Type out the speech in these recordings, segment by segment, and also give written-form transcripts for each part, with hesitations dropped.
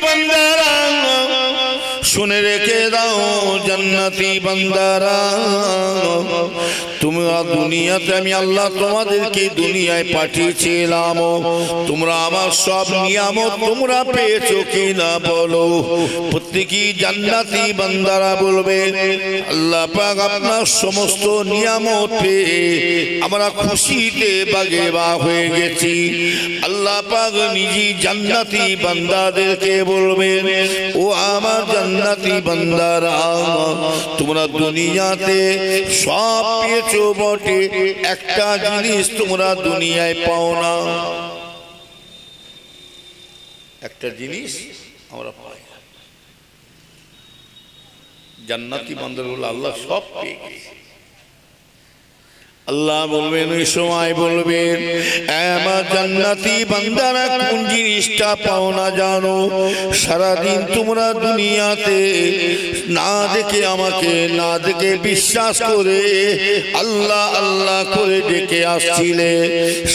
বান্দারা শুনে রেখে দাও জান্নাতি বান্দারা তোমরা দুনিয়াতে আমি আল্লাহ তোমাদেরকে দুনিয়ায় পাঠিয়েছিলাম তোমরা আমার সব নিয়ামত তোমরা পেয়েছো কিনা বলো প্রত্যেকই জান্নাতি বান্দারা বলবে আল্লাহ পাক আপনার সমস্ত নিয়ামত পেয়ে আমরা খুশিতে বাগেবা হয়ে গেছি আল্লাহ পাক নিজেই জান্নাতি বান্দাদেরকে বলবেন ও আমার জান্নাতি বান্দারা তোমরা দুনিয়াতে সব পেয়েছো বটে একটা জিনিস তোমরা দুনিয়ায় পাও না একটা জিনিস আমরা পাই না জান্নাতি বান্দারা আল্লাহ সব পেয়ে গেছে আল্লাহ বলবেন ওই সময় বলবেন আমার জান্নাতি বান্দারা কোন জিনিসটা পাও না জানো সারাদিন তোমরা দুনিয়াতে না দেখে আমাকে না দেখে বিশ্বাস করে আল্লাহ আল্লাহ করে ডেকে আসছিলে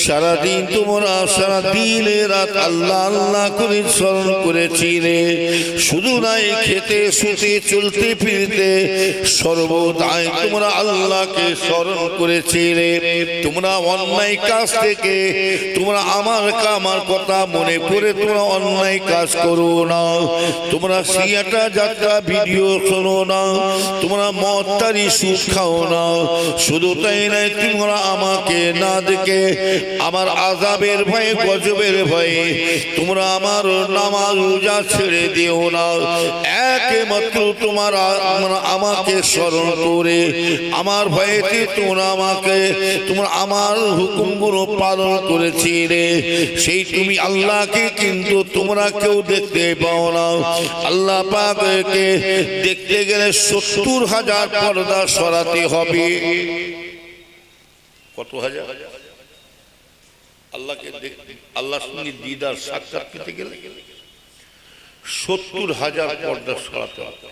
সারাদিন তোমরা সারা দিন রাত আল্লাহ আল্লাহ করে স্মরণ করেছিলে শুধু নাই খেতে শুতে চলতে ফিরতে সর্বদাই তোমরা আল্লাহকে স্মরণ করেছিলে তোমরা অন্যায় কাজ থেকে তোমরা আমার কথা মনে করে তোমরা অন্যায় কাজ করো না তোমরা সিয়াটা যাত্রা ভিডিও শোনো না তোমরা মদটারি সুদ খাও না শুধু তাই নয় তোমরা আমাকে না দেখে আমার আযাবের ভয়ে গজবের ভয়ে তোমরা আমার নামাজ রোজা ছেড়ে দিও না একমাত্র তোমরা আমাকে স্মরণ করে আমার ভয়েতে তোমরা তোমরা আমার হুকুমগুলো পালন করেছিলে সেই তুমি আল্লাহকে কিন্তু তোমরা কেউ দেখতে পাও না আল্লাহ পাককে দেখতে গেলে ৭০,০০০ পর্দা সরাতে হবে কত হাজার আল্লাহকে আল্লাহর সঙ্গে দিদার সাক্ষাৎ পেতে গেলে ৭০,০০০ পর্দা সরাতে হবে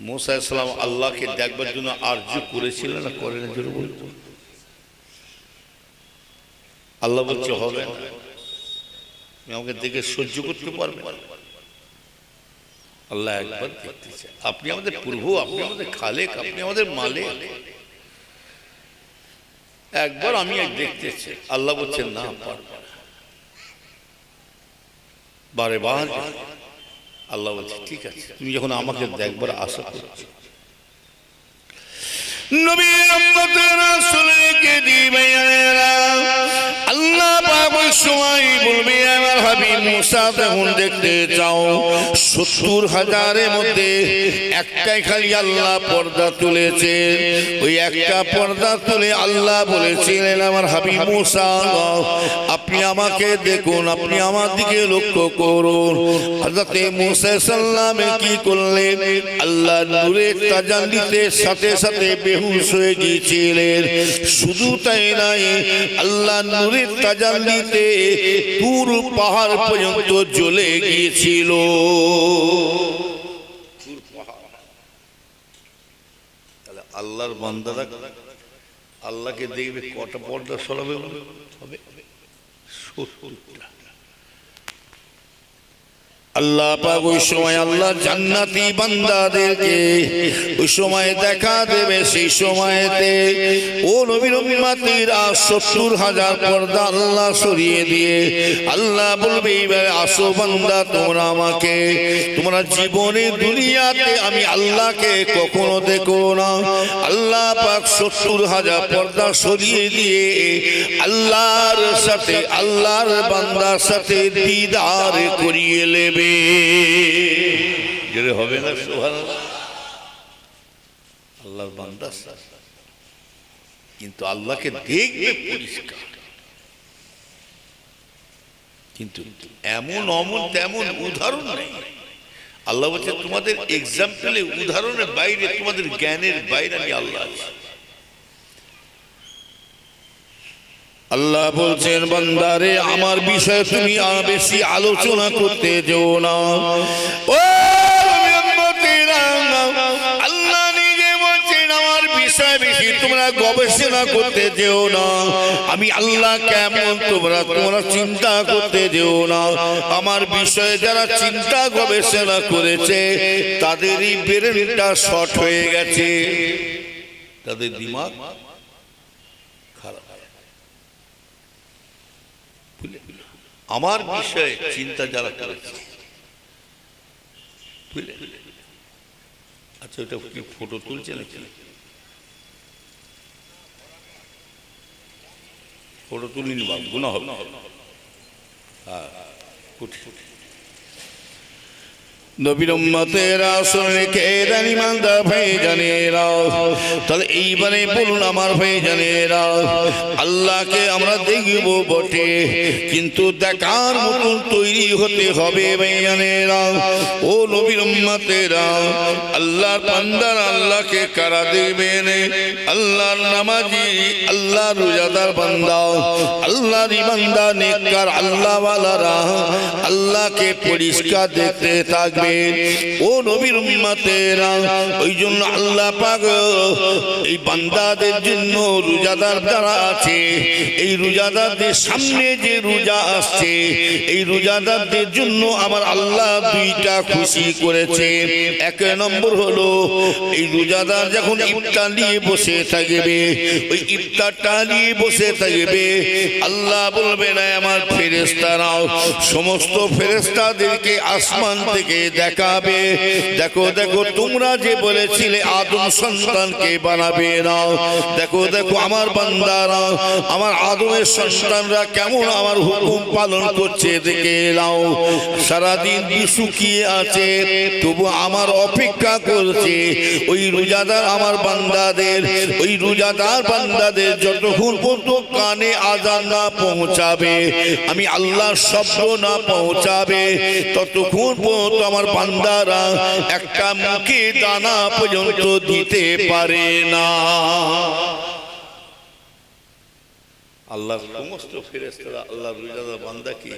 মুসা আলাইহিস সালাম আল্লাহকে দেখবার জন্য আরজু করেছিলেন না করেন জোরে বলতো আল্লাহ বলছে হবে না তুমি আমাকে দেখে সহ্য করতে পারবে না আল্লাহ একবার দেখতে চায় আপনি আমাদের প্রভু আপনি আমাদের খালেক আপনি আমাদের মালিক একবার আমি দেখতে চাই আল্লাহ বলছেন না পারবে না বারে বার আল্লাহ বলছে ঠিক আছে তুমি যখন আমাকে দেখবার আশা করছো নবী উম্মতের রাসূলকে দিবে আল্লাহ পাক ওই সময় বলবে আমার হাবিব মুসা যখন দেখতে চাও ৭০,০০০-এর মধ্যে একটাই খালি আল্লাহ পর্দা তুলেছে ওই একটা পর্দা তুলে আল্লাহ বলেছিলেন আমার হাবিব মুসা আপনি আমাকে দেখুন আপনি আমার দিকে লক্ষ্য করুন হযরত মুসা সাল্লামে কি করলেন আল্লাহ নূরের তাজাল্লিতে সাথে সাথে বেহুশ হয়ে গিয়েছিলেন শুধু তাই নয় আল্লাহ নূরের তাজাল্লিতে পুরো পাহাড় পর্যন্ত জ্বলে গিয়েছিল তাহলে আল্লাহর বান্দারা আল্লাহকে দেখবে কটা পর্দা সরাবে হবে ৭০টা আল্লাহ পাক ওই সময় আল্লাহ জান্নাতি বান্দাদেরকে ওই সময় দেখা দেবে সেই সময়তে ও নবীর উম্মতিরা ৭০,০০০ পর্দা আল্লাহ সরিয়ে দিয়ে আল্লাহ বলবে এবারে আসো বান্দা তোমরা আমাকে তোমরা জীবনে দুনিয়াতে আমি আল্লাহকে কখনো দেখো না আল্লাহ পাক ৭০,০০০ পর্দা সরিয়ে দিয়ে আল্লাহর সাথে আল্লাহর বান্দার সাথে দিদার করিয়ে নেবে যেটা হবে না সুবহানাল্লাহ আল্লাহর বান্দা কিন্তু আল্লাহকে দেখবে পরিষ্কার কিন্তু এমন অমন তেমন উদাহরণ নেই আল্লাহ বলছে তোমাদের এক্সাম্পলে উদাহরণের বাইরে তোমাদের জ্ঞানের বাইরে আমি আল্লাহ আছি আল্লাহ বলছেন বান্দারে আমার বিষয়ে তুমি বেশি আলোচনা করতে যেও না ও উম্মতেরা আল্লাহ নিজে বলছেন আমার বিষয়ে বেশি তোমরা গবেষণা করতে যেও না। আমি আল্লাহ কেমন তোমরা চিন্তা করতে যেও না। আমার বিষয়ে যারা চিন্তা গবেষণা করেছে তাদেরই ব্রেনটা শর্ট হয়ে গেছে, তাদের দিমাগ খারাপ। আমার বিষয়ে চিন্তা যারা করেছে, আচ্ছা ওটা কি ফটো তুলছে নাকি? ফটো তুলিনি বাবু, গুনাহ হবে। হ্যাঁ, নবীর উম্মতেরা শুনে কে জানি মান্দা ভাইজানেরা, তাহলে এইবারে বলুন আমার ভাইজানেরা, আল্লাহকে আমরা দেখব বটে, কিন্তু দেখার মতন তৈরি হতে হবে ভাইজানেরা। ও নবীর উম্মতেরা, আল্লাহর বান্দারা আল্লাহকে কারা দেখবেন? আল্লাহর নামাজি, আল্লাহর রোজাদার বান্দা, আল্লাহর ইমানদার নেককার আল্লাহওয়ালারা আল্লাহকে পরিষ্কার দেখতে থাকবে। ও নবীর উম্মতেরা, ওই জন্য আল্লাহ পাক এই বান্দাদের জন্য রোজাদার যারা আছে, এই রোজাদারদের সামনে যে রোজা আসছে, এই রোজাদারদের জন্য আমার আল্লাহ দুইটা খুশি করেছে। এক নম্বর হলো এই রোজাদার যখন ইফতার নিয়ে বসে থাকবে, ওই ইফতারটা নিয়ে বসে থাকবে, আল্লাহ বলবে না আমার ফেরেশতারাও সমস্ত ফেরেশতাদেরকে আসমান থেকে দেখাবে, দেখো দেখো তোমরা যে বলেছিলে আদম সন্তানকে বানাবে না, দেখো দেখো আমার বান্দারা, আমার আদমের সন্তানরা কেমন আমার হুকুম পালন করছে দেখে নাও। সারাদিন শুকিয়ে আছে, তবু আমার অপেক্ষা করছে ওই রোজাদার আমার বান্দাদের, ওই রোজাদার বান্দাদের যতক্ষণ পর্যন্ত কানে আযান না পৌঁছাবে, আমি আল্লাহর শব্দ না পৌঁছাবে, ততক্ষণ পর্যন্ত আমার বান্দারা একটা মুখে দানা পর্যন্ত দিতে পারে না। আল্লাহর সমস্ত ফেরেশতারা আল্লাহর রোজাদার বান্দাকে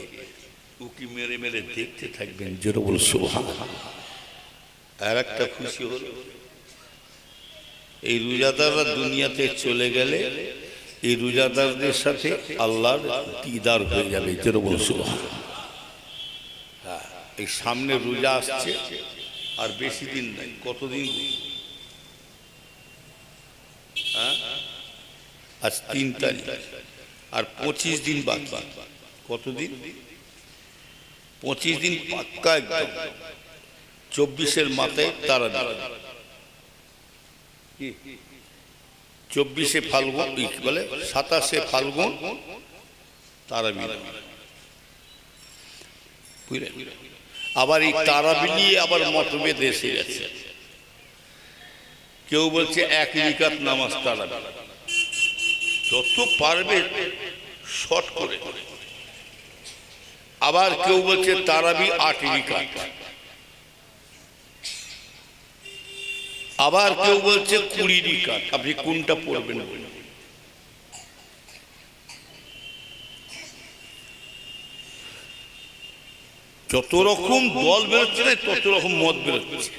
উকি মেরে মেরে দেখতে থাকবেন। জোরে বল সুবহানাল্লাহ। আর একটা খুশি হলো, এই রোজাদাররা দুনিয়াতে চলে গেলে এই রোজাদারদের সাথে আল্লাহর দিদার হয়ে যাবে। জোরে বল সুবহানাল্লাহ। হ্যাঁ, এই সামনে রোজা আসছে, আর বেশি দিন নাই। কতদিন? হ্যাঁ, আজ 3 তারিখ, আর 25 দিন বাকি। কতদিন? 25 দিন পাক্কা একদম। 24-এর মাথায় তারা 24-এ ফাল্গুন বলে, 27-এ ফাল্গুন তারাবি। আবার এই তারাবি নিয়ে আবার মতভেদ এসে গেছে। কেউ বলছে 1 রাকাত নামাজ তারাবি, যত পারবে শর্ট করে। আবার কেউ বলছে তারাবি 8 রাকাত, আবার কেউ বলছে 20 রাকাত। আপনি কোনটা পড়বেন? যত রকম দল বেরোচ্ছে না, তত রকম মত বেরোচ্ছে।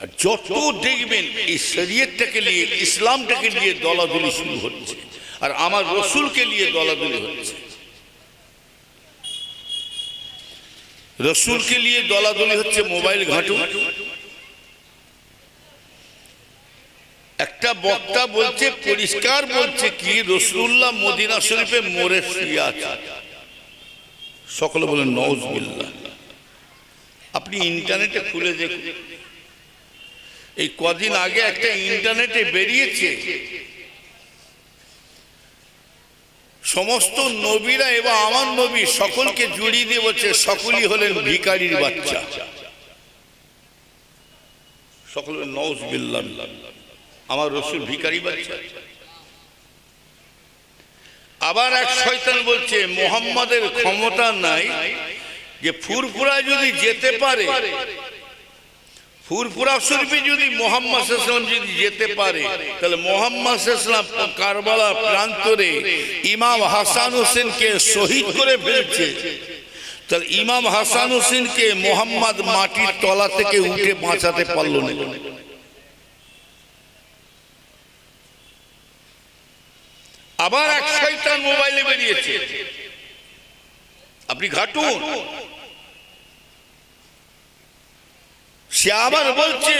আর যত দেখবেন এই শরীয়তটাকে নিয়ে, ইসলামটাকে নিয়ে দলাদলি শুরু হচ্ছে, আর আমার রসুলকে নিয়ে দলাদলি হচ্ছে। রসুলকে নিয়ে দলাদলি হচ্ছে, মোবাইল ঘাঁটুন। একটা বক্তা বলছে, পরিষ্কার বলছে কি রাসূলুল্লাহ মদিনা শরীফে মরে শুয়ে আছে। সকলে বলেন নাউযুবিল্লাহ। আপনি ইন্টারনেটে খুলে দেখুন, এই কদিন আগে একটা ইন্টারনেটে বেরিয়েছে, সমস্ত নবীরা এবং আমার নবী সকলকে জড়িয়ে দিয়ে বলছে সকলেই হলেন ভিখারির বাচ্চা। সকলে নাউযুবিল্লাহ। আমার রাসূল ভিখারি বাচ্চা। আবার এক শয়তান বলছে মুহাম্মাদের ক্ষমতা নাই যে ফুরফুরা যদি যেতে পারে, ফুরফুরা শরীফে যদি মুহাম্মদ সাল্লাল্লাহু আলাইহি ওয়াসাল্লাম যদি যেতে পারে, তাহলে মুহাম্মদ সাল্লাল্লাহু আলাইহি ওয়াসাল্লাম কারবালা প্রান্তরে ইমাম হাসান হোসেনকে শহীদ করে ফেলছে, তাহলে ইমাম হাসান হোসেনকে মুহাম্মদ মাটির তলা থেকে উঠে বাঁচাতে পারল না। আবার এক শয়তান মোবাইলে বেরিয়েছে, আপনি ঘাটুন। সে আবার বলছে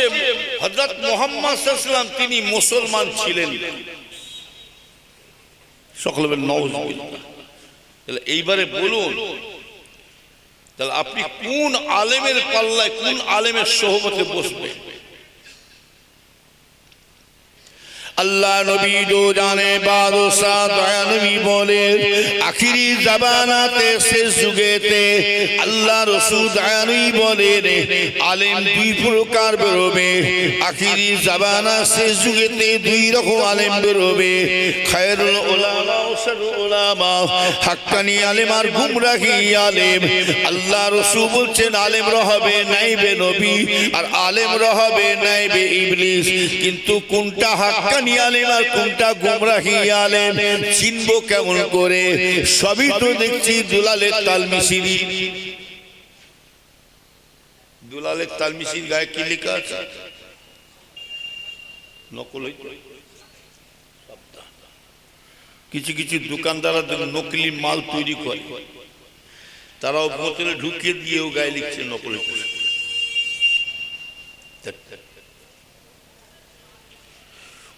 হযরত মুহাম্মদ সাল্লাল্লাহু আলাইহি ওয়াসাল্লাম তিনি মুসলমান ছিলেন। সকলে বলেন নাউযুবিল্লাহ। তাহলে এইবারে বলুন, তাহলে আপনি কোন আলেমের পাল্লায়, কোন আলেমের সোহবতে বসবেন? अल्लाह नबी जो जाने बादशाह दया नबी बोले आखिरी जबानाते से जुगेते अल्लाह रसूल दया नबी बोले रे आलिम दुई प्रकार बेरोबे आखिरी जबाना से जुगेते दुई रकम आलिम बेरोबे खैरुल उलामा व शरुल उलामा हक्कानी आलिम और गुमराही आलिम अल्लाह रसूल बोलছেন आलिम রহবে নাইবে নবী আর আলেম রহবে নাইবে ইবলিস। কিন্তু কোনটা হাক্কানি আলেম আর কোনটা গুমরাহি আলেম চিনবো কেমন করে? সবই তো দেখছি দুলালের তালমিসিরি। দুলালের তালমিসির গায়ে কি লেখা আছে? নকল। কিছু কিছু দোকানদাররা নকলি মাল তৈরি করে, তারাও বোতলে ঢুকিয়ে দিয়েও গায়ে লিখছে নকল।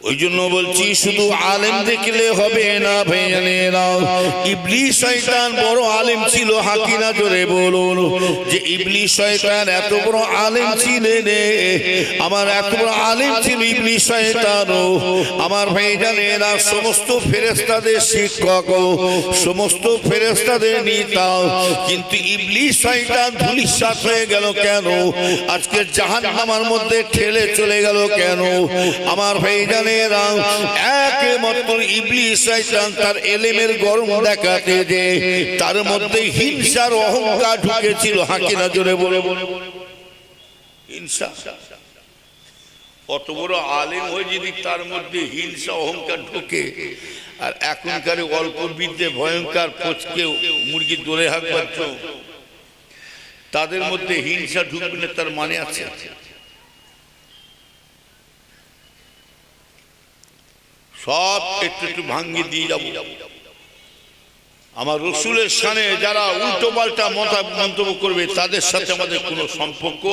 ওই জন্য বলছি শুধু আলেম দেখলে হবে না ভাইজানেরা। ইবলিস শয়তান বড় আলেম ছিল, হাকিনা জোরে বলুন যে ইবলিস শয়তান এত বড় আলেম ছিলেন, আমার এত বড় আলেম ছিল ইবলিস শয়তান। আমার ভাইজানেরা সমস্ত ফেরেশতাদের শিক্ষক, সমস্ত ফেরেশতাদের নেতা, কিন্তু ইবলিস শয়তান ধূলিসাৎ হয়ে গেল কেন? আজকে জাহান্নামের মধ্যে ঠেলে চলে গেল কেন? আমার ভাইজান একমাত্র ইবলিস শয়তান তার এলেমের গরম দেখাতে যে তার মধ্যে হিংসার অহংকার ঢুকেছিল। হাকিনা জোরে বলে হিংসা। অত বড় আলেম হয়ে যদি তার মধ্যে হিংসা অহংকার ঢোকে, আর এখনকার অল্প বিদ্যে ভয়ঙ্কর ফচকে মুরগি দৌড়ে হাঁকবার তাদের মধ্যে হিংসা ঢুকবে না, তার মানে আছে? সব একটু একটু ভাঙ্গি দিয়ে যাব। আমার রসুলের শানে যারা উল্টো পাল্টা মন্তব্য করবে তাদের সাথে আমাদের কোনো সম্পর্ক,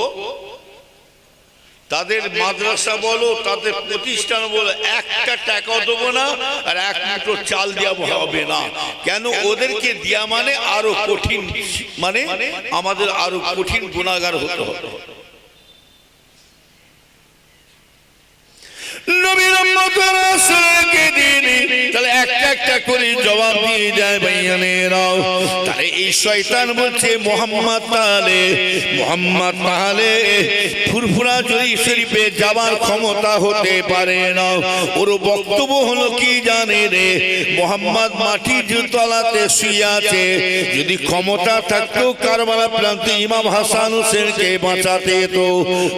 তাদের মাদ্রাসা বলো, তাদের প্রতিষ্ঠান বলো, একটা টাকাও দেবো না, আর এক মুঠো চাল দেওয়া হবে না। কেন? ওদেরকে দেওয়া মানে আরো কঠিন, মানে আমাদের আরো কঠিন গুনাহগার হতে হবে। তাহলে একটা একটা করে জবাব দিয়ে যায় ভাইয়ানেরাও। তাহলে এই শয়তান বলছে মোহাম্মদ তাহলে ফুরফুরা শরীফে যাবার ক্ষমতা হতে পারে না। ওর বক্তব্য হলো কি জানে রে, মোহাম্মদ মাটির তলাতে শুয়ে আছে, যদি ক্ষমতা থাকতো কারবালা প্রান্তে ইমাম হাসান হোসেনকে বাঁচাতে তো।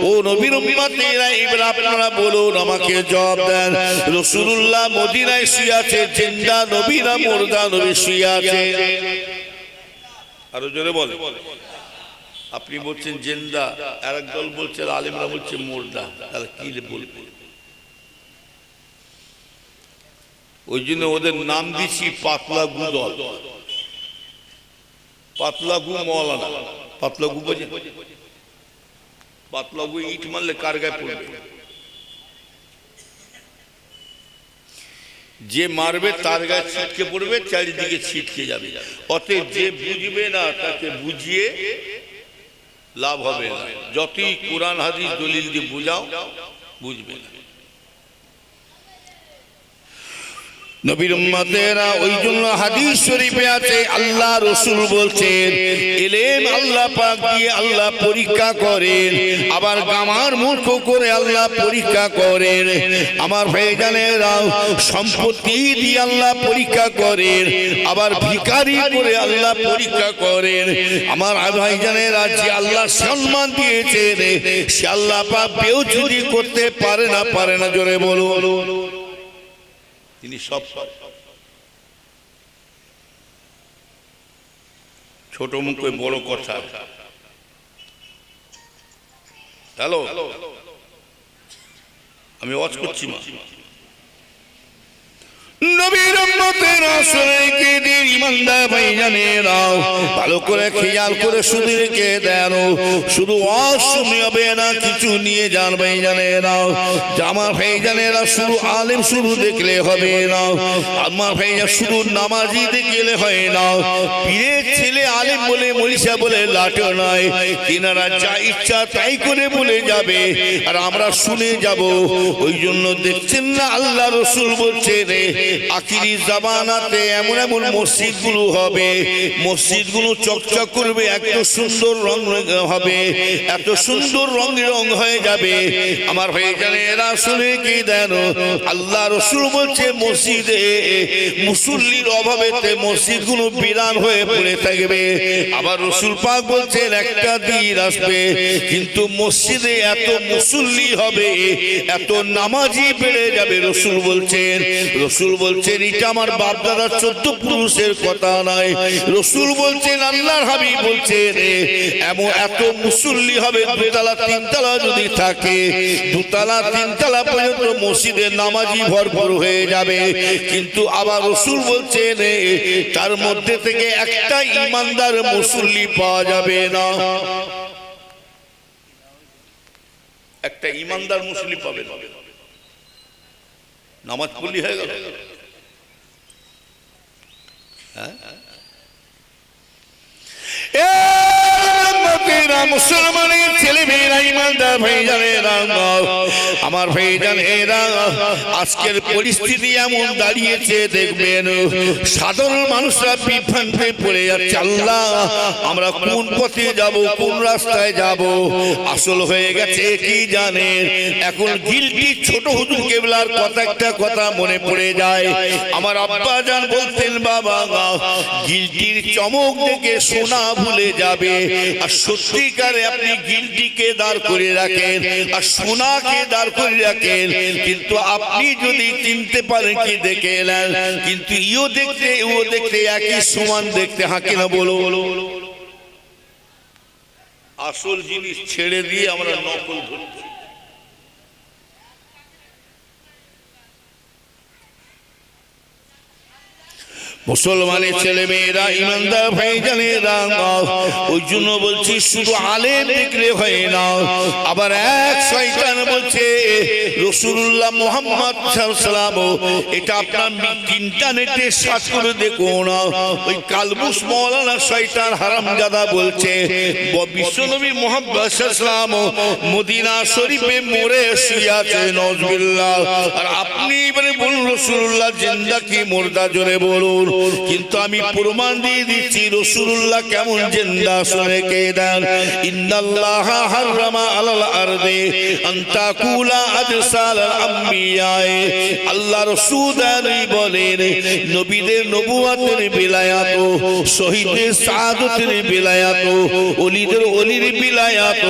ও নবীর উম্মতেরা এবার আপনারা বলুন, আমাকে জবাব দেন। রাসূলুল্লাহ মদিনায় শুয়ে আছে, জিন্দা নবী না মুর্দা নবী শুয়ে আছে? আরো জোরে বলে। আপনি বলছেন জিন্দা, আরেক দল বলছে, আলেমরা বলছে মুর্দা। তাহলে কি বলবো? ওই জন্য ওদের নাম দিছি পাতলা গু দল। পাতলা গু মওলানা। পাতলা গু বোঝেন? পাতলা গু ইট মারলে কার গায়ে পড়বে? যে মারবে তার গায়ে ছিটকে পড়বে, চারিদিকে ছিটকে যাবে। অতএব যে বুঝবে না তাকে বুঝিয়ে লাভ হবে না। যতই কোরআন হাদিস দলিল দিয়ে বুঝাও, বুঝবে না। নবীর উম্মতেরা ওই জন্য হাদিস শরীফে আছে, আল্লাহ রাসূল বলছেন ইলম আল্লাহ পাক দিয়ে আল্লাহ পরীক্ষা করেন, আবার গামার মূর্খ করে আল্লাহ পরীক্ষা করেন। আমার ভাইজানেরা সম্পত্তি দিয়ে আল্লাহ পরীক্ষা করেন, আবার ভিখারি করে আল্লাহ পরীক্ষা করেন। আমার ভাইজানেরা যে আল্লাহ সম্মান দিয়েছেন সে আল্লাহ পাক বেউজুদি করতে পারে না। জোরে বলুন, তিনি সব ছোট মুখে বড় কথা। হ্যালো, আমি ওয়াজ করছি না। নবীর উম্মতের রাসূলকে দিয়ে ইমানদার ভাইজানেরা ভালো করে খেয়াল করে শুধু রেখে দেন, শুধু ওয়াজ শুনে হবে না, কিছু নিয়ে যান ভাইজানেরা। আমার ভাইজানেরা শুধু আলেম শুধু দেখলে হবে না, আমার ভাইজান শুধু নামাজি দেখলে হয় না, পীরের ছেলে আলেম বলে মনীষা বলে লাটো নয়, তিনারা যা ইচ্ছা তাই করে বলে যাবে আর আমরা শুনে যাব। ওই জন্য দেখছেন না আল্লাহ রাসূল বলছে রে আখিরি জামানাতে এমন এমন মসজিদগুলো হবে, মসজিদগুলো চকচক করবে, এত সুন্দর রং হবে, এত সুন্দর রং হয়ে যাবে। আমার ভাইজানেরা শুনে কি দেন, আল্লাহ রাসূল বলছে মসজিদে মুসল্লির অভাবেতে মসজিদগুলো বিরান হয়ে পড়ে থাকবে। আবার রাসূল পাক বলছেন একটা দিন আসবে কিন্তু মসজিদে এত মুসল্লি হবে, এত নামাজি বেড়ে যাবে। রাসূল বলছেন এটা আমার বাপ দাদার 14 পুরুষের কথা নয়, রাসূল বলছেন আল্লাহর হাবিব বলছেন এমন এত মুসল্লি হবে, দুতলা তিনতলা যদি থাকে, দুতলা তিনতলা পর্যন্ত মসজিদে নামাজি ভরপুর হয়ে যাবে। কিন্তু আবার রাসূল বলছেন তার মধ্যে থেকে একটা ঈমানদার মুসল্লি পাওয়া যাবে না, একটা ঈমানদার মুসল্লি পাবে না। নামাজ পড়লি হয়ে গেল, মুসলমানের ছেলে মেয়েরা ইমানদার ভাইজানেরা, আমার ভাইজানেরা আজকের পরিস্থিতি এমন দাঁড়িয়েছে দেখবেন সাধারণ মানুষরা বিভ্রান্তে পড়ে যাচ্ছে, আল্লাহ আমরা কোন পথে যাব, কোন রাস্তায় যাব। আসল হয়ে গেছে কি জানেন, এখন গিলটি ছোট হুজুর কেবলার কথা একটা কথা মনে পড়ে যায়। আমার আব্বা জান বলতেন বাবা গিলটির চমক দেখে সোনা ভুলে যাবে, আর সত্যিকারে আপনি গিলটিকে দাঁড় করে রাখেন আর সোনাকে দাঁড় করে রাখেন, কিন্তু আপনি যদি চিনতে পারেন কি দেখে এলেন, কিন্তু ইও দেখতে একই সমান দেখতে, হাঁকে না বলো। আসল জিনিস ছেড়ে দিয়ে আমরা নকল ধরছি। মুসলমানের ছেলে মেয়েরা ইমানদার ভাইজানেরা, ওই জন্য বলছি শুধু আলেম দেখলে হয় না। আবার এক শয়তান বলছে রাসূলুল্লাহ মুহাম্মদ সাল্লাল্লাহু আলাইহি ওয়াসাল্লাম, এটা আপনার ইন্টারনেটে সার্চ করে দেখুন, ওই কালবুস মাওলানা শয়তান হারামজাদা বলছে বিশ্বনবী মুহাম্মদ সাল্লাল্লাহু আলাইহি ওয়াসাল্লাম মদিনা শরীফে মরে শুয়েছে, নাউজুবিল্লাহ। আর আপনি এবারে বলুন রাসূলুল্লাহ জিন্দা কি মুর্দা, জোরে বলুন। কিন্তু আমি প্রমাণ দিয়ে দিচ্ছি রাসূলুল্লাহ কেমন জিন্দা, শুনে কে দেন। ইন্নাল্লাহ হারামা আলাল আরদি আন তাকুলা আজসাল আম্বিয়া, আল্লাহ রাসূল বলেন নবীদের নবুয়তের বিলায়াত, শহীদের শাহাদাতের বিলায়াত, ওলিদের ওলির বিলায়াত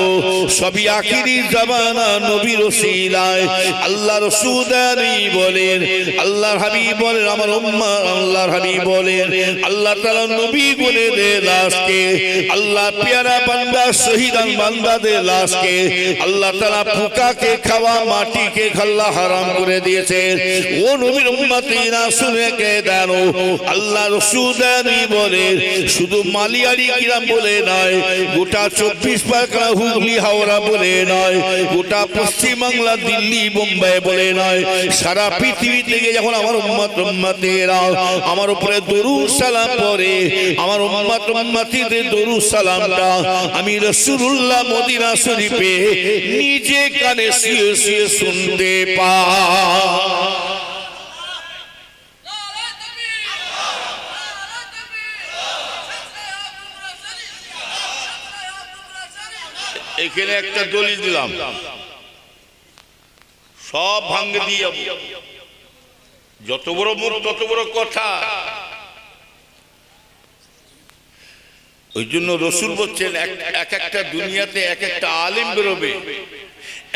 সবই আখিরি জামানা নবীর ওসিলায়। আল্লাহ রাসূল বলেন, আল্লাহর হাবিব বলেন, আমার উম্মাহ আল্লাহর হাবিব বলেন আল্লাহ তাআলা নবী বলে দে লাশকে, আল্লাহ প্যারা বান্দা শহীদান বান্দাদের লাশকে আল্লাহ তাআলা পোকাকে খাওয়া, মাটিকে খাওয়া হারাম করে দিয়েছে। ও নবীর উম্মতিরা শুনে কে জানো, আল্লাহ রাসূল বলেন শুধু মালিয়ারি গ্রাম বলে নয়, গোটা 24 পরগনা হুগলি হাওড়া বলে নয়, গোটা পশ্চিম বাংলা দিল্লি বোম্বাই বলে নয়, সারা পৃথিবী থেকে যখন আমার উম্মতেরা আমার উপরে দরুদ সালাম পড়ে, আমার উম্মতিদের দরুদ সালামটা আমি রাসূলুল্লাহ মদিনা শরীফে নিজে কানে শুয়ে শুয়ে শুনতে পাই। এখানে একটা দলিল দিলাম, সব ভাঙে দিয়ে যাবো, যত বড় মুখ তত বড় কথা। ওই জন্য রাসূল বলছেন এক একটা দুনিয়াতে এক একটা আলেম বেরোবে,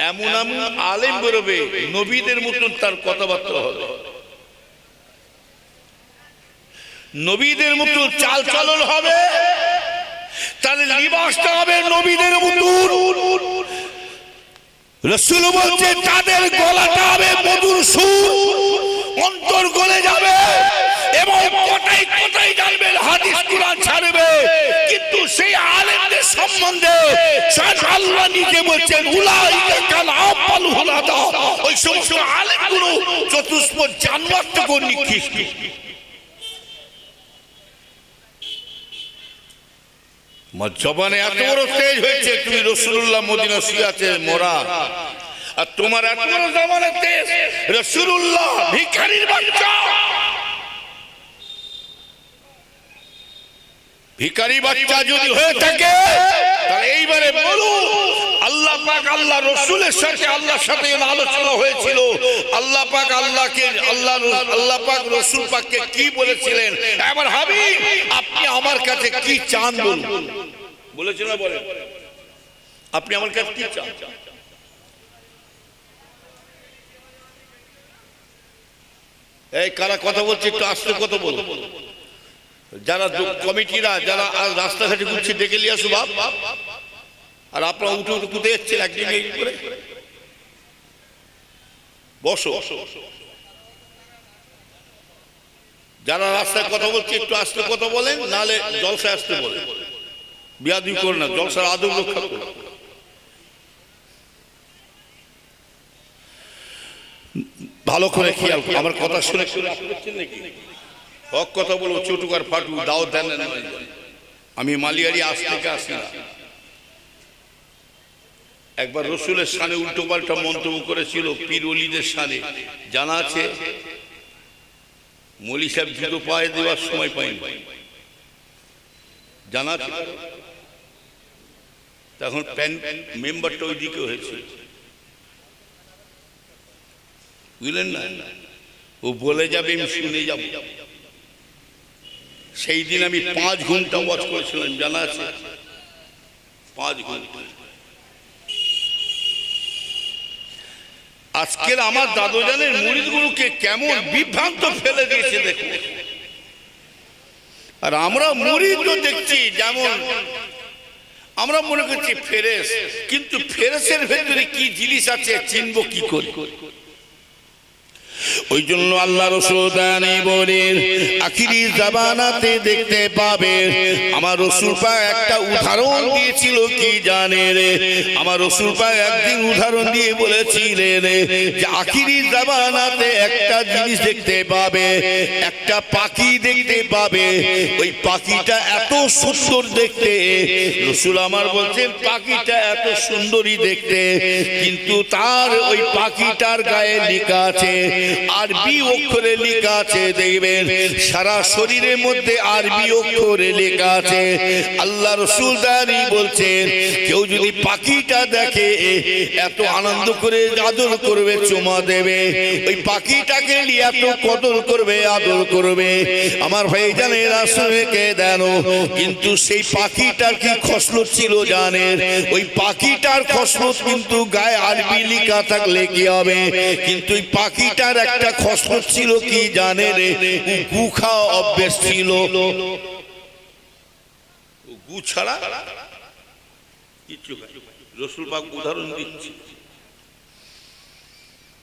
এমন এমন আলেম বেরোবে নবীদের মতন তার কথাবার্তা হবে, নবীদের মতন চাল চলন হবে, তার লিবাসটা হবে নবীদের মতন। রাসূল বলছে তাদের গলাটা হবে মধুর সুর, অন্তর গলে যাবে এবং কোটাই কোটাই জানবেন, হাদিস কুরআন ছাড়বে। কিন্তু সেই আলেমদের সম্বন্ধে আল্লাহ নিজে বলছেন উলাইকা কাল আফাল হুলাদা, ওই সমস্ত আলেমগুলো চতুষ্প জান্নাত থেকে নিকৃষ্ট। জবানে এত বড় তেজ হয়েছে, তুমি রাসূলুল্লাহ মদিনা শুয়াতে মরা, আর তোমার এত বড় জবানে তেজ, রাসূলুল্লাহ ভিখারির বাচ্চা। ভিখারি বাচ্চা যদি হয়ে থাকে তাহলে এইবারে বলো আল্লাহ পাক আল্লাহ রাসূলের সাথে আল্লাহর সাথে আলোচনা হয়েছিল, আল্লাহ পাক আল্লাহকে আল্লাহ পাক রাসূল পাককে কি বলেছিলেন, আমার হাবিব আপনি আমার কাছে কি চান বলুন, বলেছিল না? বলেন আপনি আমার কাছে কি চান? এই কারা কথা বলছে একটু আস্তে কথা বলো, যারা কমিটিরা যারা রাস্তাঘাটে ঘুরছে ডেকে নিয়ে আসো বাপ, আর আপনারা উঠে উঠে কুদে যাচ্ছেন একদিন এই করে বসো। যারা রাস্তায় কথা বলছে একটু আস্তে কথা বলেন, নাহলে জলসায় আসতে বলেন, বিয়াদবি করে না, জলসার আদব রক্ষা করুন। ভালো করে খেয়াল, আমার কথা শুনে নাকি হক কথা বলবো, চটুক আর ফাটু দাও দেন। আমি মালিয়ারি আজ থেকে আসি না। একবার রসুলের শানে উল্টো পাল্টা মন্তব্য করেছিল পীর ওলিদের শানে, জানা আছে? মৌলী সাহেব জুতো পায়ে দেওয়ার সময় পাইনি, জানা আছে? তখন মেম্বারটা ওই দিকে হয়েছে, বুঝলেন না? ও বলে যাবে আমি শুনে যাব। সেই দিন আমি 5 ঘন্টা ওয়াজ করেছিলাম, জানা আছে? 5 ঘন্টা। আজকের আমার দাদুজানের মুরিদগুলোকে কেমন বিভ্রান্ত ফেলে দিয়েছে দেখুন। আর আমরা মুরিদ দেখছি যেমন আমরা মনে করছি ফেরেশ, কিন্তু ফেরেশের ভেতরে কি জিনিস আছে চিনবো কি করে? ওই জন্য আল্লাহ রাসূল বলেন আখিরি জামানাতে দেখতে পাবে। আমার রাসূল পাক একটা উদাহরণ দিয়েছিল, কি জানে রে? আমার রাসূল পাক একদিন উদাহরণ দিয়ে বলেছিলেন যে আখিরি জামানাতে একটা জিনিস দেখতে পাবে, একটা পাখি দেখতে পাবে। ওই পাখিটা এত সুন্দর দেখতে, রাসূল আমার বলছেন পাখিটা এত সুন্দরী দেখতে, কিন্তু তার ওই পাখিটার গায়ে লেখা আছে, আরবি অক্ষরে লেখা আছে, দেখবেন সারা শরীরের মধ্যে আরবি অক্ষরে লেখা আছে। আল্লাহ রাসূল দাঁড়িয়ে বলছেন কেউ যদি পাখিটা দেখে এত আনন্দ করে আদর করবে, চুমা দেবে, ওই পাখিটাকে নিয়ে এত কদর করবে, আদর করবে। আমার ভাই জানে রাসূলকে দেন, কিন্তু সেই পাখিটার কি খসলত ছিল জানেন? ওই পাখিটার খসলত কিন্তু গায়ে আরবি লেখা থাকলে কি হবে, কিন্তু ওই পাখিটার একটা খসলত ছিল কি জানে রে? গু খাওয়া অভ্যেস ছিল, গু ছাড়া কিছু। রাসূল পাক উদাহরণ দিচ্ছি,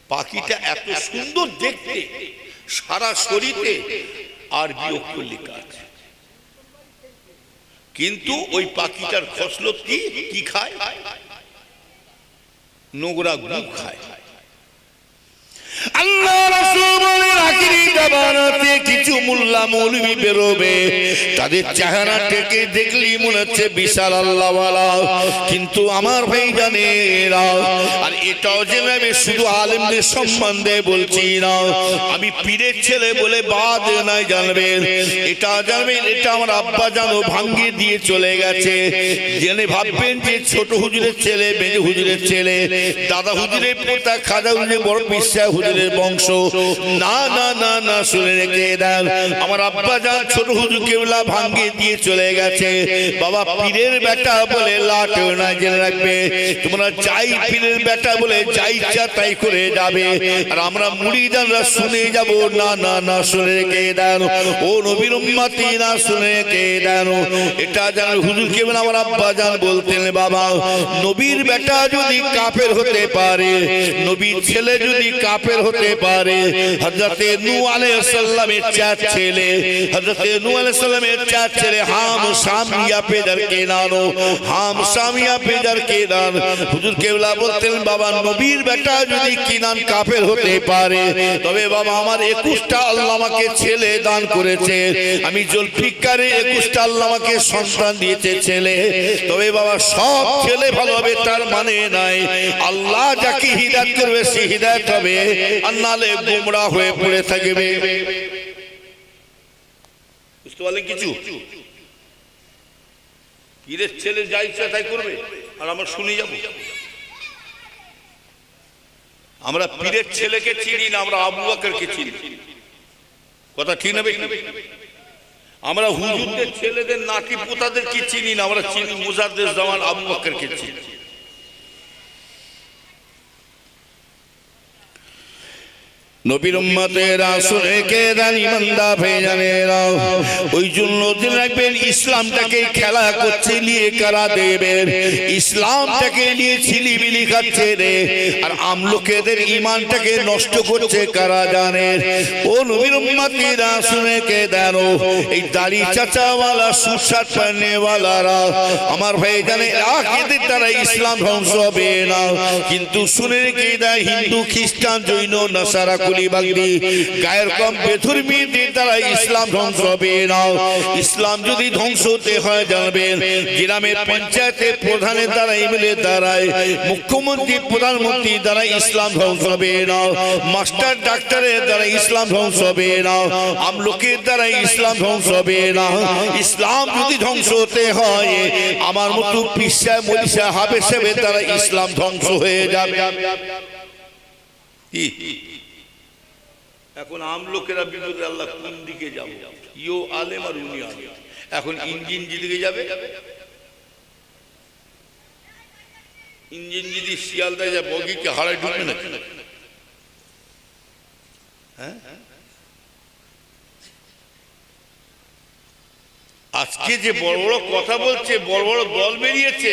পাখিটা এত সুন্দর দেখতে, সারা শরীরে আরবি অক্ষর লেখা আছে, কিন্তু ওই পাখিটার খসলত কি খায়? নোংরা গু খায়। আল্লাহ রাসূল বলেন আখিরি জামানাতে কিছু মোল্লা মৌলবি বেরোবে, তাদের চেহারা থেকে দেখলি মনে হচ্ছে বিশাল আল্লাহওয়ালা, কিন্তু আমার ভাই জানে না। আর এটাও জেনে আমি শুধু আলেমদের সম্বন্ধে বলছি না, আমি পীরের ছেলে বলে বাদ নাই জানবেন, এটা জানবেন, এটা আমার আব্বা জানো ভাঙ্গিয়ে দিয়ে চলে গেছে। জেনে ভাববেন যে ছোট হুজুরের ছেলে, মেজো হুজুরের ছেলে, দাদা হুজুরের পোতা, খাজা হুজুরের বড় পিসা হুজুরের বংশ। না না না না শুনে রেখে দেন আমার আব্বা জান ছোট হুজুর কেবলা ভাঙ্গে দিয়ে চলে গেছে বাবা পীরের বেটা বলে লাটেও না জেনে রাখবে তোমরা যাই পীরের বেটা বলে যাই ইচ্ছা তাই করে যাবে আর আমরা মুরিদানরা শুনে যাব না না না শুনে রেখে দেন ও নবীর উম্মতি না শুনে রেখে দেন এটা জান হুজুর কেবলা আমার আব্বা জান বলতেন বাবা নবীর বেটা যদি কাফের হতে পারে নবীর ছেলে যদি কাফের হতে পারে হযরতে নূহ আলাইহিস সালামের চার ছেলে হযরতে নূহ আলাইহিস সালামের চার ছেলে হাম শাম ইয়া পেদার কেনানো হাম শাম ইয়া পেদার কেনান হুজুর কেবলা বলতেন বাবা নবীর বেটা যদি কিনান কাফের হতে পারে তবে বাবা আমার 21টা আল্লাহ আমাকে ছেলে দান করেছে আমি জুলফিকারে 21টা আল্লাহ আমাকে সন্তান দিয়েছে ছেলে তবে বাবা সব ছেলে ভালো হবে তার মানে নাই আল্লাহ যাকে হিদায়াত করবে সে হিদায়াত হবে আর নালে গোমরাহ হয়ে পড়ে থাকবে বুঝতে পারলেন কিছু পীরের ছেলে যা ইচ্ছা তাই করবে আর আমরা শুনে যাব আমরা পীরের ছেলেকে চিনি না আমরা আবু বকরকে চিনি কথা ঠিক না আমরা হুজুরদের ছেলেদের নাতি পোতাদের কি চিনি না আমরা চিনি মুজাদ্দেদ জামান আবু বকরকে চিনি নবীর উম্মতেরা শুনে কে দেন ইমানদার ভাইজানেরা ওই জন্য দিন রাখবেন ইসলামটাকে খেলা করছে নিয়ে কারা দেবেন ইসলামটাকে নিয়ে ছিলিবিলি খাচ্ছে রে আর আমলোকেদের ইমানটাকে নষ্ট করছে কারা জানে ও নবীর উম্মতেরা শুনে কে দেন এই দাড়ি চাচাওয়ালা সুসাট পানেওয়ালারা আমার ভাইজানেরা এদের দ্বারা ইসলাম ধ্বংস হবে না কিন্তু শুনে কে দেয় হিন্দু খ্রিস্টান জৈন নাসারা গায়ের কম বেধর্মীদের দ্বারা ইসলাম ধ্বংস হবে না ইসলাম যদি ধ্বংস হতে হয় জানবেন গ্রামের পঞ্চায়েতের প্রধানের দ্বারা এমএলএ দ্বারায় মুখ্যমন্ত্রী প্রধানমন্ত্রীর দ্বারা ইসলাম ধ্বংস হবে না মাস্টার ডাক্তারের দ্বারা ইসলাম ধ্বংস হবে না আমলোকের দ্বারা ইসলাম ধ্বংস হবে না ইসলাম যদি ধ্বংস হতে হয় আমার মতো পিসা মরিসা হাবে সাহেবের দ্বারা ইসলাম ধ্বংস হয়ে যাবে এখন আমলোকেরা বিপদে আল্লাহ কোন দিকে যাবে ইও আলেম আর উনি আলেম এখন ইঞ্জিন যেদিকে যাবে ইঞ্জিন যদি শিয়ালদায় যায় বগিকে হারায় ঢুকবে না হ্যাঁ আজকে যে বড় বড় কথা বলছে বড় বড় দল বেরিয়েছে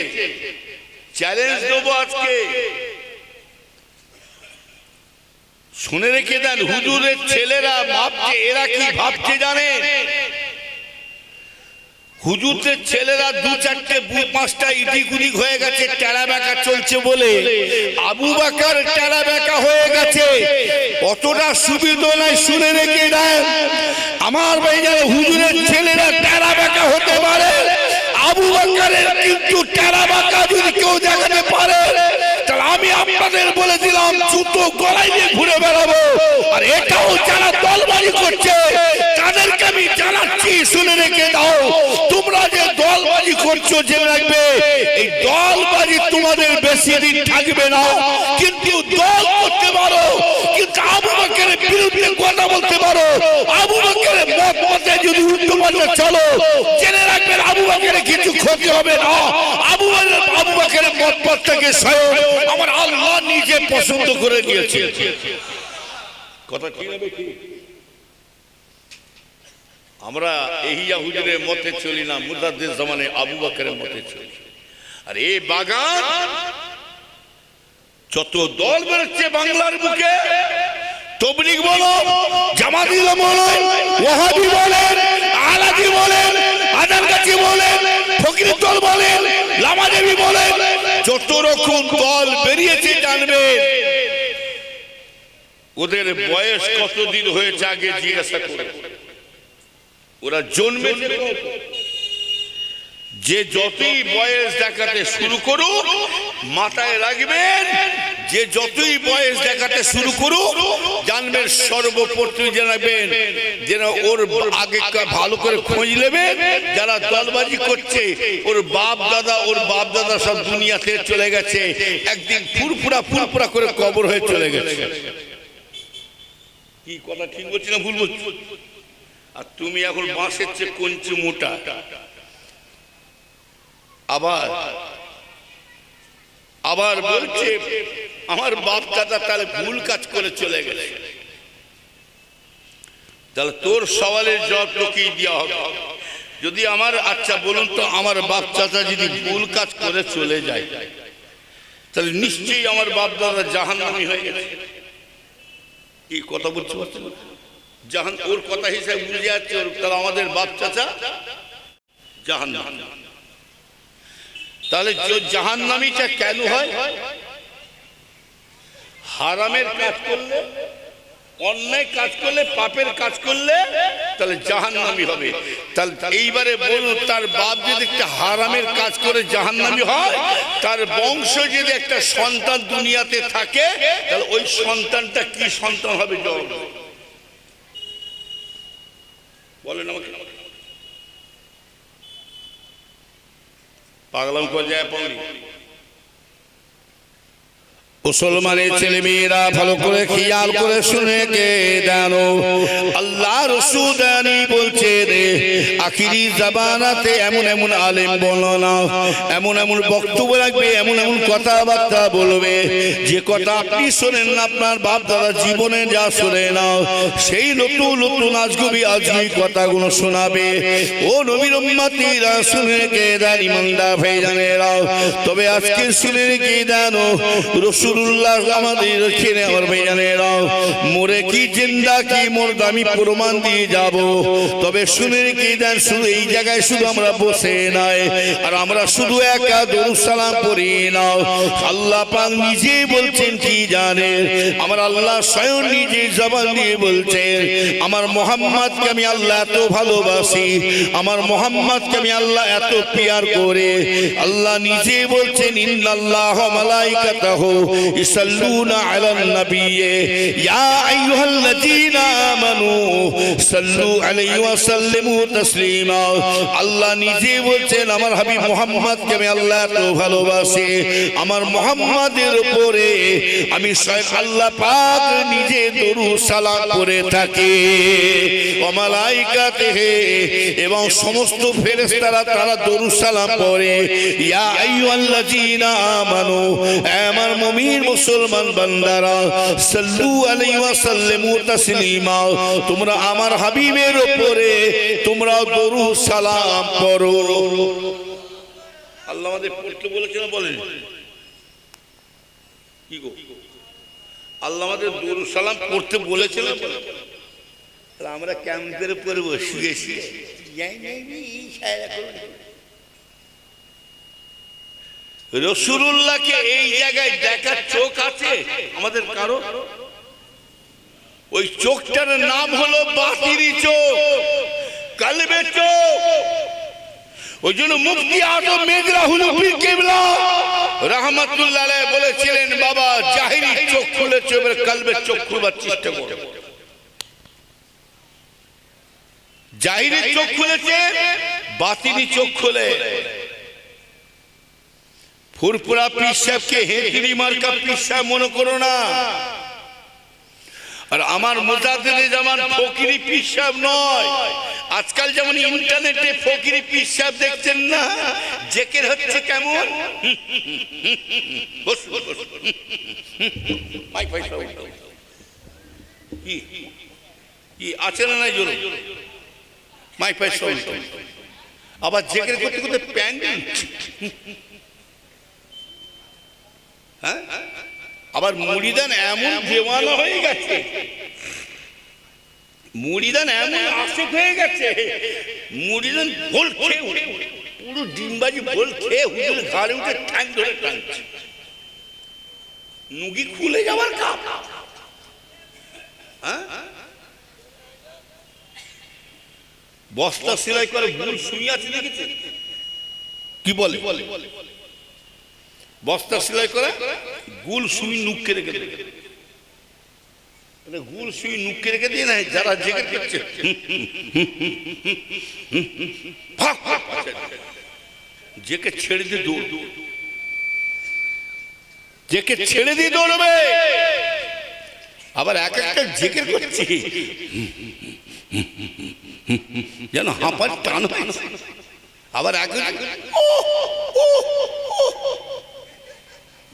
চ্যালেঞ্জ দেবো আজকে শুনে রেখে দেন হুজুরের ছেলেরা ভাবছে এরা কি ভাবছে জানে হুজুরদের ছেলেরা দু চারটে পাঁচটা ইটিকুলি হয়ে গেছে টেরা বেঁকা চলছে বলে আবু বকর টেরা বেঁকা হয়ে গেছে অতটা সুবিধা নাই শুনে রেখে দেন আমার ভাইজান হুজুরের ছেলেরা টেরা বেঁকা হতে পারে আবু বকরের কিন্তু টেরা বেঁকা যদি কেউ দেখাতে পারে তাহলে আমি আপনাদের বলে দিলাম জুতো গলায় দিয়ে ঘুরে বেড়াবো আর এটাও যারা দলবাজি করছে তাদেরকে আমি জানাচ্ছি শুনে রেখে দাও তোমরা যে দলবাজি করছো জেনে রাখবে এই দলবাজি তোমাদের বেশি দিন থাকবে না কিন্তু দল করতে পারো কিন্তু আবু বকরের বিরুদ্ধে কথা বলতে পারো আবু বকরের মত মতে যদি উল্টো পাল্টা চলো জেনে রাখবেন আবু বকরের কিছু ক্ষতি হবে না আবু বকরের মত পথটাকে স্বয়ং আমার আল্লাহ নিজে পছন্দ করে নিয়েছে কথা ঠিক হবে কি আমরা এহিয়া হুজুরের মতে চলি না মুজাদ্দেদ জামানে আবু বকরের মতে চলি আর এই বাগান যত দল বেরোচ্ছে বাংলার বুকে তবলিগ বলো জামাতি বলো ওয়াহাবি বলেন আলাদি বলেন আদালগাছি বলেন ফকির দল বলেন লামাদেবী বলেন যত রকম দল বেরিয়েছে জানবে ওদের বয়স কতদিন হয়েছে আগে জিজ্ঞাসা করে ওরা জন্মেছে যে যতই বয়স দেখাতে শুরু করুক মাথায় রাখবেন যে যতই বয়স দেখাতে শুরু করুক জানবেন সর্বপ্রথম জানাবেন যেন ওর আগে ভালো করে খোঁজ নেবেন যারা দলবাজি করছে ওর বাপ দাদা সব দুনিয়াতে চলে গেছে একদিন ফুরফুরা করে কবর হয়ে চলে গেছে কি কথা ঠিক বলছি না ভুল বলছি? আর তুমি এখন বাঁশের চেয়ে কঞ্চি মোটা। আবার আবার বলছে আমার বাপ দাদা তাহলে ভুল কাজ করে চলে গেছে, তাহলে তোর সওয়ালের জবাব তোকেই দেওয়া হবে। যদি আমার, আচ্ছা বলুন তো, আমার বাপ চাচা যদি ভুল কাজ করে চলে যায় তাহলে নিশ্চয়ই আমার বাপ দাদা জাহান্নামী হয়ে গেছে। কি কথা বলতে পারছেন? জাহান ওর কথা হিসাবে বুঝে যাচ্ছে তাহলে আমাদের বাপ চাচা জাহান্নামী। তাহলে জাহান্নামীটা কেন হয়? হারামের কাজ করলে, অন্যায় কাজ করলে, পাপের কাজ করলে তাহলে জাহান্নামী হবে। তাহলে এইবারে বলুন, তার বাপ যদি একটা হারামের কাজ করে জাহান্নামী হয়, তার বংশ যদি একটা সন্তান দুনিয়াতে থাকে তাহলে ওই সন্তানটা কি সন্তান হবে? জবাব বলেন আমাকে। পাগলাম করে যায় পড়ি। মুসলমানের ছেলে মেয়েরা ভালো করে খেয়াল করে শুনে কে জানো, আল্লাহ রাসূল বলছে রে আখিরি জামানাতে এমন এমন আলেম বলো না, এমন এমন বক্তব্য রাখবে, এমন এমন কথাবার্তা বলবে যে কথা আপনি শোনেন না, আপনার বাপ দাদা জীবনে যা শোনে না সেই নতুন নতুন আজগুবি আজগুবি কথাগুলো শোনাবে। ও নবীর উম্মতিরা শুনে কে জান, ইমানদার ভাইজানেরা। তবে আজকে শুনে কে জানো, রাসূল আমাদের ছেড়ে আমার ভাইজানেরা মরে কি জিন্দা কি মুর্দা আমি প্রমাণ দিয়ে যাব। তবে শুনে কি দেন, শুধু এই জায়গায় শুধু আমরা বসে নাই, আর আমরা শুধু একা দরুদ সালাম পড়ি না। আল্লাহ পাক নিজে বলছেন কি জানেন, আমার আল্লাহ স্বয়ং নিজে জবান দিয়ে বলছেন আমার মুহাম্মদকে আমি আল্লাহ এত ভালোবাসি, আমার মুহাম্মদকে আমি আল্লাহ এত পিয়ার করে। আল্লাহ নিজে বলছেন ইন্নাল্লাহ ওয়া মালাইকাতাহু ইসাল্লুনা আলান নবী ইয়া আইয়ুহাল্লাযীনা আমানু সাল্লু আলাইহি ওয়া সাল্লিমু তাসলিমা। আল্লাহ নিজে বলছেন আমার হাবিব মুহাম্মদকে আমি আল্লাহ এত ভালোবাসি, আমার মুহাম্মাদের উপরে আমি স্বয়ং আল্লাহ পাক নিজে দরুদ সালাম করে থাকি। ওয়া মালাইকাতিহি, এবং সমস্ত ফেরেশতারা তারা দরুদ সালাম পড়ে। ইয়া আইয়ুহাল্লাযীনা আমানু, আমার মুমিন মুসলমান বান্দারা, সাল্লু আলাইহি ওয়া সাল্লিমু তাসলিমা, তোমরা আমার হাবিবের উপরে তোমরা দরুদ সালাম পড়ো। আল্লাহ আমাদের পড়তে বলেছেন, বলেন কি গো? আল্লাহ আমাদের দরুদ সালাম পড়তে বলেছেন, আমরা কেমন করে পড়বো? শুয়ে শুয়ে রাসূলুল্লাহকে এই জায়গায় দেখার চোখ আছে আমাদের কারো? ওই চোখটার নাম হলো বাতিনি চোখ, কালবের চোখ। ওই জন্য মুফতি আজম মির্জা হুলুফি কিবলা রাহমাতুল্লাহ আলাইহি বলেছিলেন, বাবা জাহিরি চোখ খুলেছে, এবার কালবের চোখ খুলবার চেষ্টা করো। জাহিরি চোখ খুলেছে, বাতিনি চোখ খুলে। ফুরফুরা পীর সাহেবকে হেঁটলি মার্কা পীর সাহেব মনে করো না, আর আমার মুজাদ্দিদে জামান ফকিরি পীর সাহেব নয়। আজকাল যেমন ইন্টারনেটে ফকিরি পীর সাহেব দেখছেন না, জেকের হচ্ছে কেমন, কি আছে না নাই জোরে মাইক পাই সব, আবার জেকের করতে করতে প্যান্ট, আবার মুড়িদান এমন দেওয়ানা হয়ে গেছে, মুড়িদান এমন আশিক হয়ে গেছে, মুড়িদান ভোল খেয়ে পুরো ডিমবাজি ভোল খেয়ে হুজুর ঘাড়ে উঠে ঠ্যাং ধরে টানছে, নুগি খুলে যাওয়ার কাপ। বস্তা সেলাই করে ভুল শুই আছে দেখেছে, কি বলে বস্তা সেলাই করে গুল সুই নুককে রেখে দেয়, গুল সুই নুককে রেখে দিয়ে না, যারা জেগে করছে জেকে ছেড়ে দিয়ে দৌড়, জেকে ছেড়ে দিয়ে দৌড়বে। আবার এক একটা জিকির করছি যেন হাঁপার টান হয়, আবার এক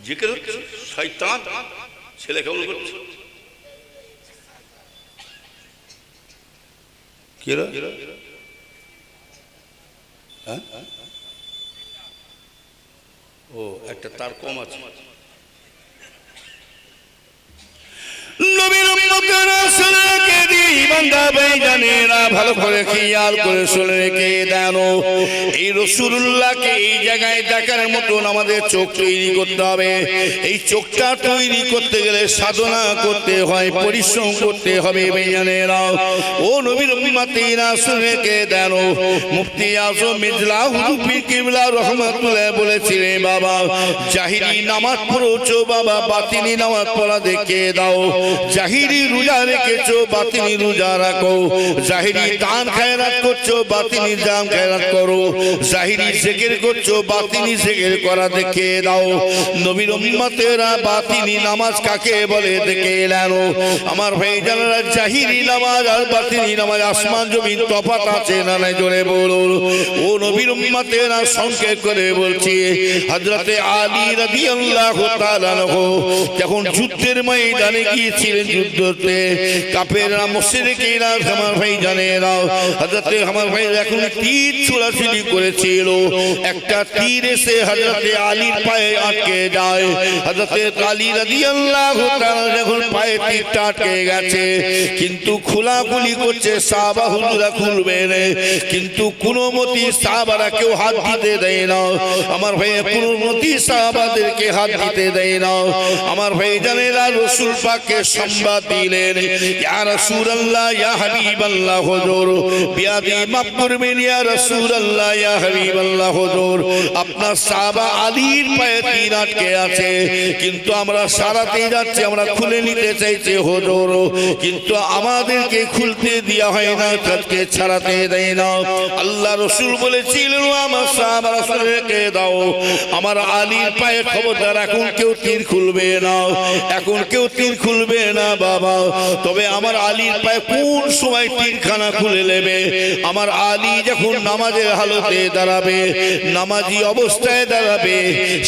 জিকির শয়তান ছেলে কেমন করছে কি রে? ও একটা তার কম আছে। নবীর উম্মতেরা শুনে রেখে দিই, বান্দা ভাইজানেরা ভালো করে খেয়াল করে শুনে রেখে দেন। এই রাসূলুল্লাহকে এই জায়গায় দেখার মতন আমাদের চোখ তৈরি করতে হবে। এই চোখটা তৈরি করতে গেলে সাধনা করতে হয়, পরিশ্রম করতে হবে ভাইজানেরা। ও নবীর উম্মতেরা শুনে রেখে দেন। মুফতি আজম মিজলা হুজুর কিবলা রহমাতুল্লাহ বলেছিলেন, বাবা জাহিরি নামাজ পড়ছো বাবা, বাতিনি নামাজ পড়া দেখে দাও। জাহিরি রোজা রেখেছো, বাতিনি রোজা রাখো। জাহিরি দান খায়রাত করছো, বাতিনি দান খায়রাত করো। জাহিরি জিকির করছো, বাতিনি জিকির করা দেখে দাও। নবীর উম্মতেরা বাতিনি নামাজ কাকে বলে দেখে এলেন। আমার ভাইজানেরা, জাহিরি নামাজ আর বাতিনি নামাজ আসমান জমিন তফাৎ আছে না নাই? জোরে বলুন। ও নবীর উম্মতেরা, সংক্ষেপ করে বলছি, হযরতে আলী রাদিয়াল্লাহু তাআলা আনহু যখন যুদ্ধের ময়দানে গিয়েছিলেন, যুদ্ধতে কাফেররা মুশরিকরা আমার ভাইজানেরা, হযরতে আমার ভাই এখন তীর ছোড়াছুড়ি করেছিল। একটা তীর এসে হযরতে আলীর পায়ে আটকে যায়। হযরতে আলী রাদিয়াল্লাহু তাআলা যখন পায়ে তীরটা আটকে গেছে, কিন্তু খোলাখুলি করছে, সাহাবা হুজুরা খুলবেন, কিন্তু কোনো মতি সাহাবারা কেউ হাত দিতে দেয় না। আমার ভাই কোনো মতি সাহাবাদেরকে হাত দিতে দেয় না। আমার ভাইজানেরা রাসূল পাককে সংবাদ দিলেন, ইয়া রাসূলুল্লাহ, ইয়া হাবিবাল্লাহ, হুজুর বিয়াদি মাফ করবেন, ইয়া রাসূলুল্লাহ, ইয়া হাবিবাল্লাহ, হুজুর আপনার সাহাবা আলীর পায়ে তীর আটকে আছে, কিন্তু আমরা সারাতে যাচ্ছি, আমরা খুলে নিতে চাইছি হুজুর, কিন্তু আমাদেরকে খুলতে দেয়া হয় না, তাকে ছাড়াতে দেয় না। আল্লাহ রাসূল বলেছিলেন, আমার সাহাবা রাসূলকে দাও, আমার আলীর পায়ে খবরদার এখন কেউ তীর খুলবে না, এখন কেউ তীর খুলবে না বাবা। তবে আমার আলীর পায়ে কোন সময় তীরখানা খুলে নেবে? আমার আলী যখন নামাজের হালতে দাঁড়াবে, নামাজি অবস্থায় দাঁড়াবে,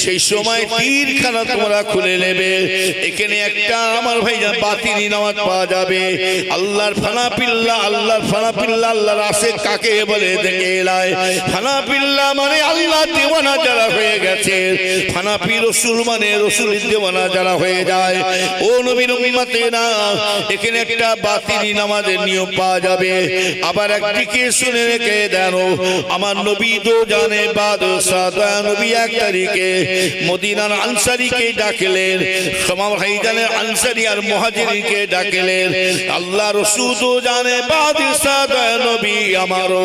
সেই সময় তীরখানা তোমরা খুলে নেবে। এখানে একটা আমার ভাইজান বাতিনি নামাজ পাওয়া যাবে। আল্লাহর ফানাফিল্লাহ, আল্লাহর ফানাফিল্লাহ, আল্লাহর আশিক কাকে বলে দেখে এলাই। ফানাফিল্লাহ মানে আল্লাহ দেওয়ানা যারা হয়ে গেছে, ফানাফি রাসূল মানে রাসূলের দেওয়ানা যারা হয়ে যায়। ও নবীর উম্মতেরা, এখানে একটা বাতিনি নামাজের নিয়ম পাওয়া যাবে। আবার একদিকে শুনে রেখে দেন, আমার নবী দো জানে বাদশাহ, নবী এক তারিখে মদিনার আনসারীকে ডাকলেন, আমার ভাইজানের আনসারী আর মুহাজিরকে ডাকলেন। আল্লাহ রাসূল দো জানে বাদশাহ নবী আমারও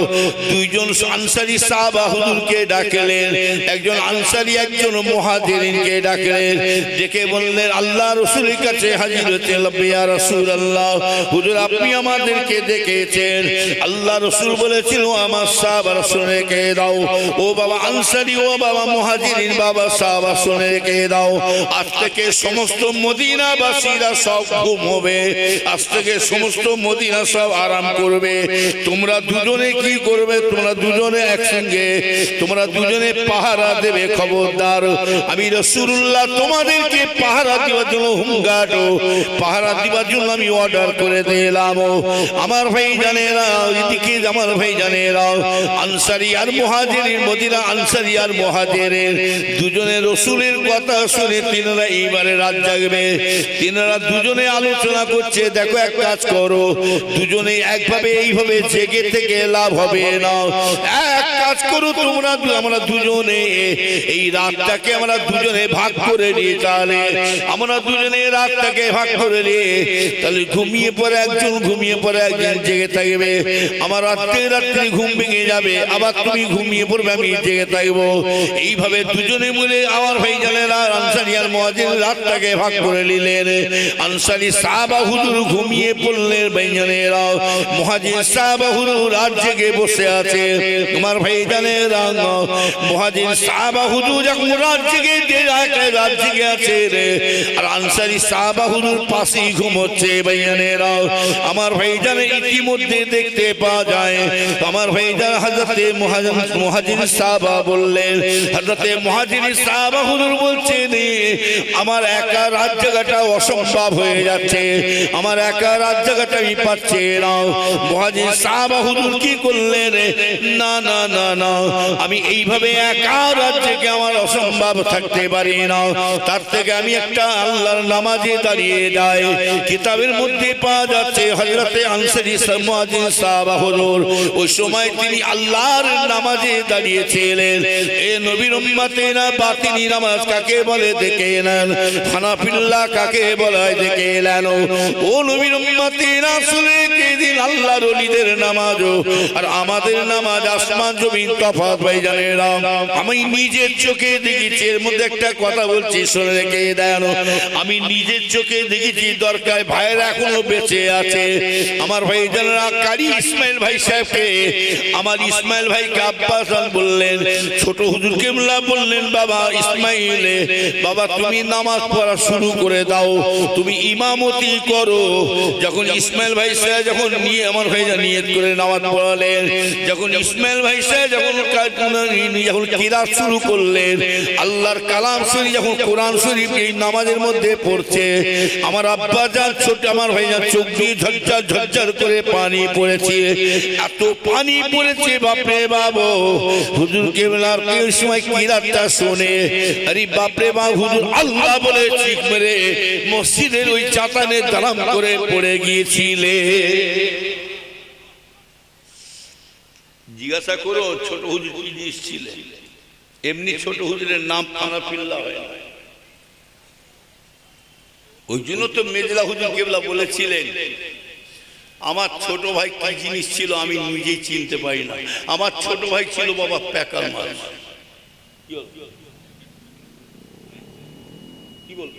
দুইজন আনসারী সাহাবা হুজুরকে ডাকলেন, একজন আনসারী একজন মুহাজিরকে ডাকলেন। ডেকে বললেন, আল্লাহ রাসূলের কাছে হাজির হতে হবে, ইয়া রাসূলুল্লাহ, হুজুর আপনি আমাদেরকে দেখেছেন। আল্লাহ রাসূল বলেছিল, আমার সাহাবারা শুনে রেখে দাও। ও বাবা আনসারী, ও বাবা মুহাজিরিন, বাবা সাহাবা শুনে রেখে দাও, আজ থেকে সমস্ত মদিনাবাসীরা সব ঘুম হবে, আজ থেকে সমস্ত মদিনা সব আরাম করবে। তোমরা দুজনে কি করবে? তোমরা দুজনে একসঙ্গে, তোমরা দুজনে পাহারা দেবে। খবরদার, আমি রাসূলুল্লাহ তোমাদেরকে পাহারা দেওয়ার জন্য হুমগাট, পাহারা দেওয়ার জন্য আমি অর্ডার করে দিলাম। আমার ভাইজানেরা, এদিকে আমার ভাইজানেরা, আনসারী আর মুহাজিরিন, মদিনা আনসারী আর মুহাজিরিন দুজনে রাসূলের কথা শুনে তিনারা এইবারে রাত জাগবে। তিনারা দুজনে আলোচনা করছে, দেখো এক কাজ করো, দুজনে একভাবে এইভাবে জেগে থেকে লাভ হবে না, এক কাজ করো তোমরা, আমরা দুজনে এই রাতটাকে আমরা দুজনে ভাগ করে নিই। তাহলে আমরা দুজনে রাতটাকে ভাগ করে নিই, তাহলে ঘুমিয়ে পড়ে একজন ঘুমিয়ে পড়ে একদিন জেগে থাকবে, আমার রাত্রে রাত্রে ঘুম ভেঙে যাবে, আবার তুমি ঘুমিয়ে পড়বে, আমি জেগে থাকবো। এইভাবে দুজনে মিলে আমার ভাইজানেরা আনসারী আর মুহাজির রাতটাকে ভাগ করে নিলেন। আনসারী সাহাবা হুজুর ঘুমিয়ে পড়লেন, ভাইজানেরা মুহাজির সাহাবা হুজুর রাত জেগে বসে আছে। তোমার ভাইজানেরা মুহাজির সাহাবা হুজুর যখন রাত জেগে রাত জেগে আছে আর আনসারী সাহাবা হুজুর পাশেই ঘুমোচ্ছে। ভাইজানেরা আমার ভাইজান ইতিমধ্যে দেখতে পাওয়া যায় আমার ভাইজান হযরতে মুহাজির সাহাবা বললেন, হযরতে মুহাজির সাহাবা হুজুর বলছেন আমার একা রাত জাগাটা অসম্ভব হয়ে যাচ্ছে, আমার একা রাত জাগাটা আমি পাচ্ছি না। মুহাজির সাহাবা হুজুর কি করলেন, না না না না আমি এইভাবে একা রাত জেগে আমার অসম্ভব থাকতে পারি না, তার থেকে আমি একটা আল্লাহর নামাজে দাঁড়িয়ে যাই। কিতাবের মধ্যে পাওয়া যাচ্ছে হযরতে আনসারী মুহাজির সাহাবা হুজুর ওই সময় তিনি আল্লাহর নামাজে দাঁড়িয়েছিলেন। এ নবীর উম্মতেরা বাতিনি নামাজ কাকে বলে দেখে নেন, হানাফিল্লাহ কাকে বলে দেখে নেন। ও নবীর উম্মতেরা শুনে কে দিন আল্লাহর ওলিদের নামাজ আর আমাদের নামাজ আসমান জমিন তফাৎ। ভাইজানেরা আমি নিজের চোখে দেখেছি, এর মধ্যে একটা কথা বলছি শুনে রেখে দেন, আমি নিজের চোখে দেখেছি, দরকার ভাইয়েরা এখনো বেঁচে আছে। আমার ভাইজানেরা কারি ইসমাইল ভাই সাহেবকে আমার ইসমাইল ভাইকে আব্বাস বললেন, ছোট হুজুর কেবলা বললেন, বাবা ইসমাইল বাবা তুমি নামাজ পড়া শুরু করে দাও, তুমি ইমামতি করো। যখন ইসমাইল ভাই সাহেব যখন নিয়ে আমার ভাইজান নিয়ত করে নামাজ পড়ালেন, যখন ইসমাইল ভাই সাহেব যখন কিরাত শুরু করলেন, আল্লাহর কালাম শরীফ যখন কোরআন শরীফ এই নামাজের মধ্যে পড়ছে, আমার আব্বা জান ছোট আমার ভাইজান চোখ দিয়ে ঝরঝর ঝরঝর করে পানি পড়েছে, এত পানি পড়েছে বাপরে বাবা। হুজুর কেবলার ওই সময় কিরাতটা শুনে আরে বাপরে বাপ হুজুর আল্লাহ বলে চিৎ মেরে মসজিদের ওই চাতানে দাঁড়াম করে পড়ে গিয়েছিলে। জিজ্ঞাসা করো ছোট হুজুর কি জিনিস ছিলেন, এমনি ছোট হুজুরের নাম হানাফিল্লাহ হয় না। ওই জন্য তো মেজলা হুজুর কেবলা বলেছিলেন আমার ছোট ভাই কি জিনিস ছিল আমি নিজেই চিনতে পারি না, আমার ছোট ভাই ছিল বাবা প্যাকার মাছ। কি বল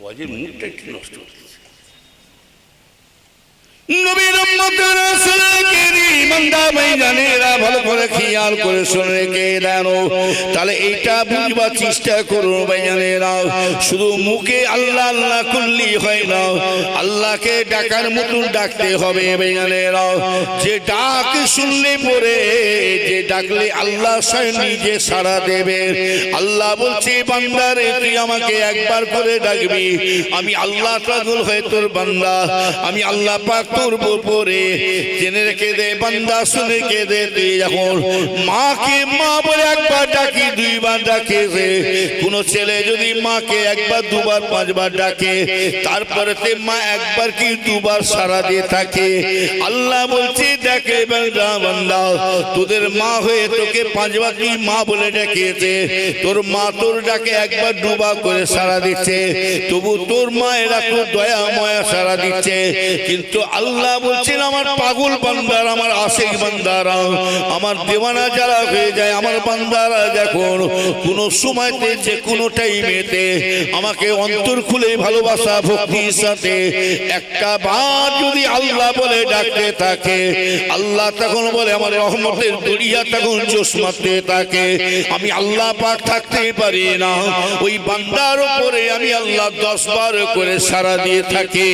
ওয়াজের মুখটা একটু নষ্ট হচ্ছে। নবীর উম্মতেরা শুনে কে ইমানদার ভাইজানেরা ভালো করে খেয়াল করে শুনে কে জানো, তাহলে এইটা বুঝবার চেষ্টা করুন ভাইজানেরা। শুধু মুখে আল্লাহ আল্লাহ করলেই হয় না, আল্লাহকে ডাকার মতন ডাকতে হবে ভাইজানেরা। যে ডাক শুনলে পরে যে ডাকলে আল্লাহ স্বয়ং নিজে সাড়া দেবে। আল্লাহ বলছে বান্দারে তুই আমাকে একবার করে ডাকবি, আমি আল্লাহ পাগল হয়ে তোর বান্দা, আমি আল্লাহ পাক তোর উপরে জেনে রেখে দে বান্দা, শুনে কে দে তুই যখন মাকে মা বলে একবার ডাকি দুইবার ডাকে, কোন ছেলে যদি মাকে একবার দুবার পাঁচবার ডাকে তারপরে মা একবার কি দুবার সারা দিয়ে থাকে, আল্লাহ বলছে দেখে বান্দা বান্দা তোদের মা হয়ে তোকে পাঁচবার তুই মা বলে ডেকেছে, তোর মা তোর ডাকে একবার দুবার করে সারা দিচ্ছে, তবু তোর মায়েরা তোর দয়া ময়া সারা দিচ্ছে। কিন্তু আল্লাহ বলছেন আমার পাগল বান্দার, আমার আশিক বান্দারা, আমার দেওয়ানা যারা হয়ে যায় আমার বান্দারা যখন কোন সময়তে যে কোনো টাইমেতে আমাকে অন্তর খুলে ভালোবাসা ভক্তির সাথে একটা বার যদি আল্লাহ বলে ডাকতে থাকে, আল্লাহ তখন বলে আমার রহমতের দরিয়া তখন জোশ মারতে থাকে, আমি আল্লাহ পাক থাকতে পারি না, ওই বান্দার উপরে আমি আল্লাহ 10 বার করে সারা দিয়ে থাকি।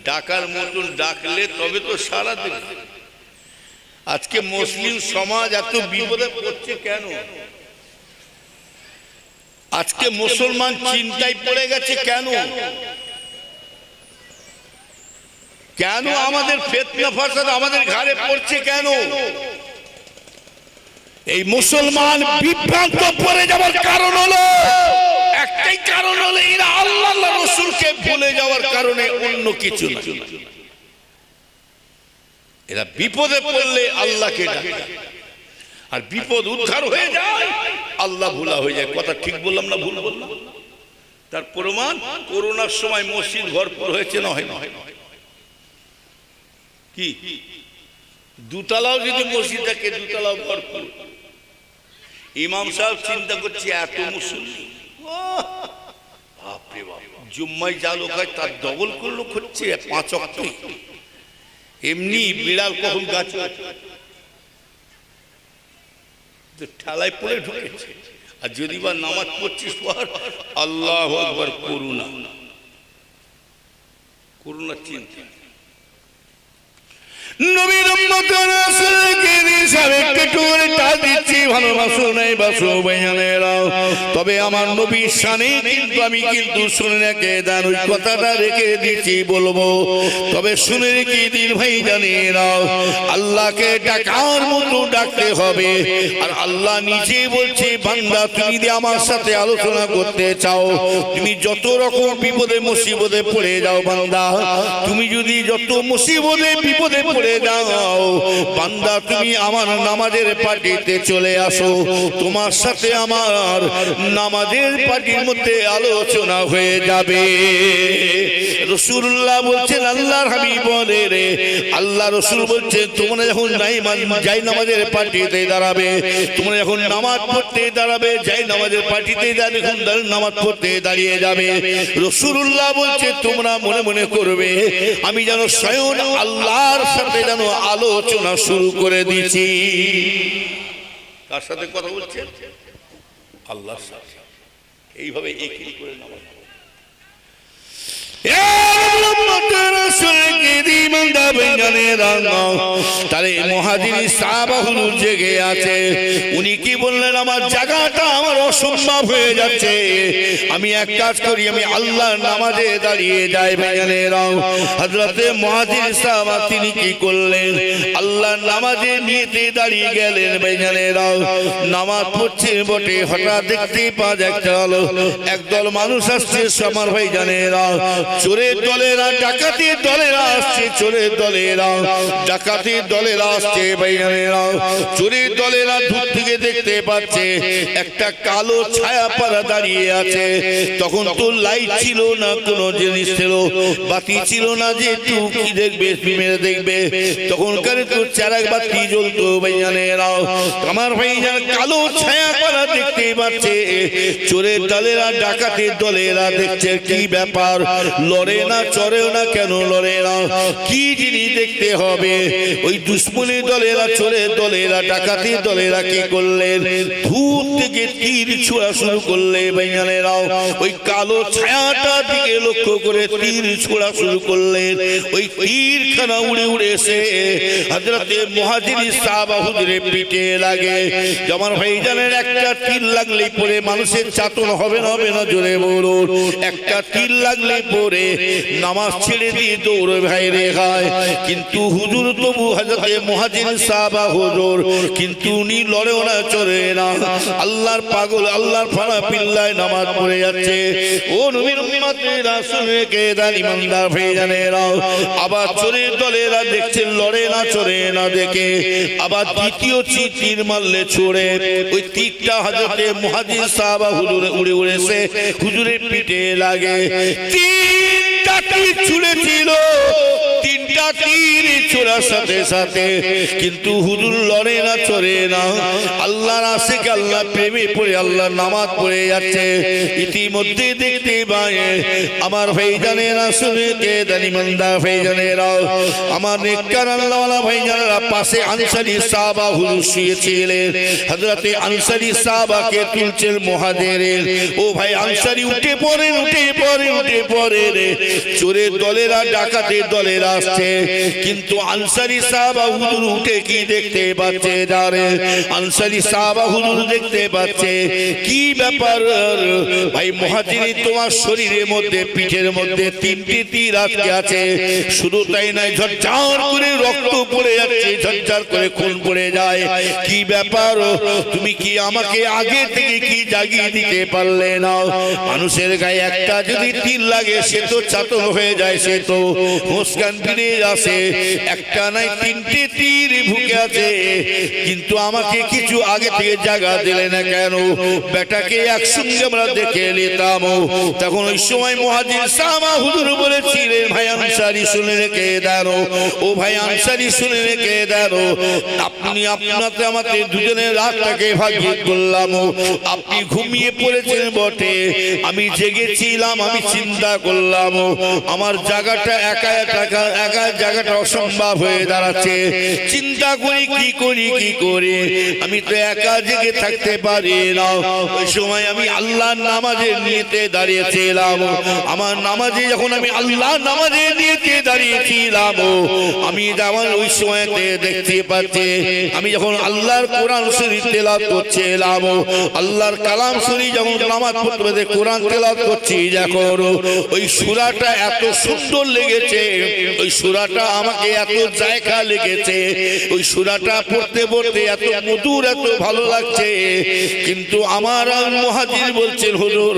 ডাকার মতন ডাকলে তবে তো সারা দেবে। আজকে মুসলিম সমাজ এত বিপদে পড়ছে কেন? আজকে মুসলমান চিন্তায় পড়ে গেছে কেন? কেন আমাদের ফিতনা ফাসাদ আমাদের ঘাড়ে পড়ছে কেন? এই মুসলমান বিভ্রান্ত পড়ে যাবার কারণ হলো একটাই কারণ হলো এরা আল্লাহ রাসূলকে ভুলে যাওয়ার কারণে, অন্য কিছু না। এরা বিপদে পড়লে আল্লাহকে ডাকে, আর বিপদ উদ্ধার হয়ে যায়, আল্লাহ ভুলা হয়ে যায়। কথা ঠিক বললাম না ভুল বললাম? তার প্রমাণ করোনার সময় মসজিদ ভরপুর হয়েছে না হয় না? কি দুতলাও যদি মসজিদ থাকে, দুতলাও ভরপুর। ইমাম সাহেব চিন্তা করছে এত মুসল্লি, বাপরে বাপ, জুম্মায় যা লোক হয় তার ডবল করে লোক হচ্ছে 5 ওয়াক্ত। এমনি বিড়াল কখন গাছ ঠেলায় পড়ে ঢুকেছে, আর যদি বা নামাজ পড়ছিস পর আল্লাহু আকবার, করুণা করুণা চিন্তা। নবীর উম্মতের রাসূলকে দিশারে টুরে টাল দিচ্ছি, ভালোবাসো নাই বাসো ভাইজানেরা। তবে আমার নবীর শানে কিন্তু আমি কিন্তু শুনে রেখে দেন, ওই কথাটা রেখে দিচ্ছি বলবো। তবে শুনে রেখে দিন ভাইজানেরা, আল্লাহকে ডাকার মতো ডাকতে হবে। আর আল্লাহ নিজে বলছে, বান্দা তুমি যদি আমার সাথে আলোচনা করতে চাও, তুমি যত রকম বিপদে মুসিবতে পড়ে যাও বান্দা, তুমি যদি যত মুসিবতে বিপদে পড়ে যাও বান্দা, তুমি আমার নামাজের পার্টিতে চলে আসো, তোমার সাথে আমার নামাজের পার্টির মধ্যে আলোচনা হয়ে যাবে। রাসূলুল্লাহ বলছেন, আল্লাহর হাবিব বলে রে, আল্লাহ রাসূল বলছেন, তোমরা যখন যাই নামাজের পার্টিতে দাঁড়াবে, তোমরা যখন নামাজ পড়তে দাঁড়াবে, যাই নামাজের পার্টিতে যখন নামাজ পড়তে দাঁড়িয়ে যাবে, রাসূলুল্লাহ বলছে তোমরা মনে মনে করবে আমি যেন স্বয়ং আল্লাহর সাথে যেন আলোচনা শুরু করে দিয়েছি। কার সাথে কথা বলছেন? আল্লাহর সাথে। এইভাবে একই করে নামাজ। জেগে আছে, উনি কি বললেন, আমার জায়গাটা আমার অসম্ভব হয়ে যাচ্ছে, আমি এক কাজ করি, আমি আল্লাহর নামাজে দাঁড়িয়ে যাই। হযরতে মুহাজির সাহাব তিনি কি করলেন, আল্লাহর নামাজে নিয়েতে দাঁড়িয়ে গেলেন। ভাইজানেরাও নামাজ পড়ছে বটে, হঠাৎ দেখতে পাওয়া যায় একদল মানুষ আসছে। আমার ভাইজানেরা, চোরের দলেরা, ডাকাতির দলেরা আসছে, চোরের দলেরা, ডাকাতির দলেরা আসছে। ভাইজানেরা, চোরের দলেরা দূর থেকে দেখতে পাচ্ছে একটা কালো ছায়া পাড়া দাঁড়িয়ে আছে। তখন তো লাইট ছিল না, কোনো জিনিস ছিল, বাতি ছিল না যে একটু কি দেখবে, মেরে দেখবে, তখনকার তো চারাক বাতি জ্বলতো। ভাইজানেরা, আমার ভাইজান কালো ছায়া পাড়া দেখতে পাচ্ছে। চোরের দলেরা, ডাকাতির দলেরা দেখছে কি ব্যাপার, লড়ে না, চড়েও না, কেন লড়ে না, কি জিনিস দেখতে হবে। ওই দুশ্মনী দলেরা, চোরের দলেরা, ডাকাতির দলেরা কি করলেন, দূর থেকে তীর ছোড়া শুরু করলে। ভাইজানেরাও, ওই কালো ছায়াটা দিকে লক্ষ্য করে তীর ছোড়া শুরু করলেন। ওই তীরখানা উড়ে উড়ে এসে হযরতে মুহাজির সাহাবা হুজুরের পিঠে লাগে। আমার ভাইজানের একটা তীর লাগলেই পরে মানুষের চাতন হবে না, হবে না, জোরে বলুন। একটা তীর লাগলে পরে নামাজ ছেড়ে দিয়ে দৌড়ে ভাই রে খায়। কিন্তু হুজুর তবু হযরতে মুহাজির সাহাবা হুজুর কিন্তু উনি লড়েও না, চড়ে না, আল্লাহর পাগল, আল্লাহর ফানা পিল্লায় নামাজ পড়ে যাচ্ছে। ও নবীর উম্মতের রাসূলকে দাঁড়ি ইমানদার ভাইজানেরা, আবার চোরের দলেরা দেখছেন লড়ে না, চড়ে না, দেখে আবার দ্বিতীয় তীর মারলে ছুড়ে ওই তীরটা হযরতে মুহাজির সাহাবা হুজুরে উড়ে উড়েছে হুজুরের পিঠে লাগে। তিনটা তীর ছুঁড়েছিল, তিনটা তীর ছোড়ার সাথে সাথে কিন্তু হুজুর লড়ে না, চড়ে না, আল্লাহর আশিক, আল্লাহ প্রেমে পড়ে আল্লাহর নামাজ পড়ে যাচ্ছে। ইতিমধ্যে দেখতে পায় আমার ভাইজানেরা, রাসূলকে দানিমান্দা ভাইজানেরা, আমার নেককার আল্লাহওয়ালা ভাইজানেরা, পাশে আনসারী সাহাবা হুজুর শুয়েছিলেন। হযরতে আনসারী সাহাবাকে তুলছেন মুহাজিরের। ও ভাই আনসারী, উঠে পড়ে, উঠে পড়ে, উঠে পড়ে রে। চোরের দলেরা, ডাকাতের দলেরা আসছে। কিন্তু আনসারী সাহাবা হুজুর উঠে কি দেখতে পাচ্ছে, যারে আনসারী সাহাবা হুজুর দেখতে পাচ্ছে কি ব্যাপার ভাই মুহাজিরিন, তোমার শরীরের মধ্যে পিঠের মধ্যে 3টি তীর আটকে আছে। শুধু তাই নয়, ঝরঝর করে রক্ত পড়ে যাচ্ছে, ঝরঝর করে খুন পড়ে যায়। কি ব্যাপার, তুমি কি আমাকে আগে থেকে কি জাগিয়ে দিতে পারলে না? মানুষের গায়ে একটা যদি তীর লাগে সে তো চাতক হয়ে যায়, সে তো মুস্কান ফিরে আসে। একটা নাই 3টি তীর ভুকে আছে, কিন্তু আমাকে কিছু আগে থেকে জাগা দিলে না কেন? বেটাকে একসঙ্গে আমরা দেখে নিতাম। তখন ওই সময় মুহাজির সাহাবা হুজুর বলেছিলেন, ভাই আনসারী শুনে রেখে দেন, ও ভাই আনসারী শুনে রেখে দেন, আপনি আপনাতে আমাদের দুজনের রাতটাকে ভাগিয়ে করলাম। আপনি ঘুমিয়ে পড়েছেন বটে, আমি জেগেছিলাম, আমি চিন্তা করলাম আমার জায়গাটা একা জায়গাটা অসম্ভব হয়ে দাঁড়াচ্ছে। চিন্তা করি কি করি কি করে, আমি তো একা জেগে থাকতে পারি না। ওই সময় আমি আল্লাহর নামাজের নিয়তে দাঁড়িয়েছিলাম। আমার নামাজে যখন আমি আল্লাহর নামাজের নিয়তে দাঁড়িয়েছিলাম, আমি আমার ওই সময়তে দেখতে পাচ্ছি, আমি যখন আল্লাহর কোরআন শরীফ তেলাওয়াত করছিলাম, আল্লাহর কালাম শরীফ যখন নামাজ পড়তে কোরআন তেলাওয়াত করছি, যখন ওই সূরাটা এত সুন্দর লেগেছে, ওই সূরাটা আমাকে এত জায়গা লেগেছে, ওই সূরাটা পড়তে পড়তে এত মধুর, এত ভালো লাগছে। কিন্তু আমার মুহাজির বলছেন, হুজুর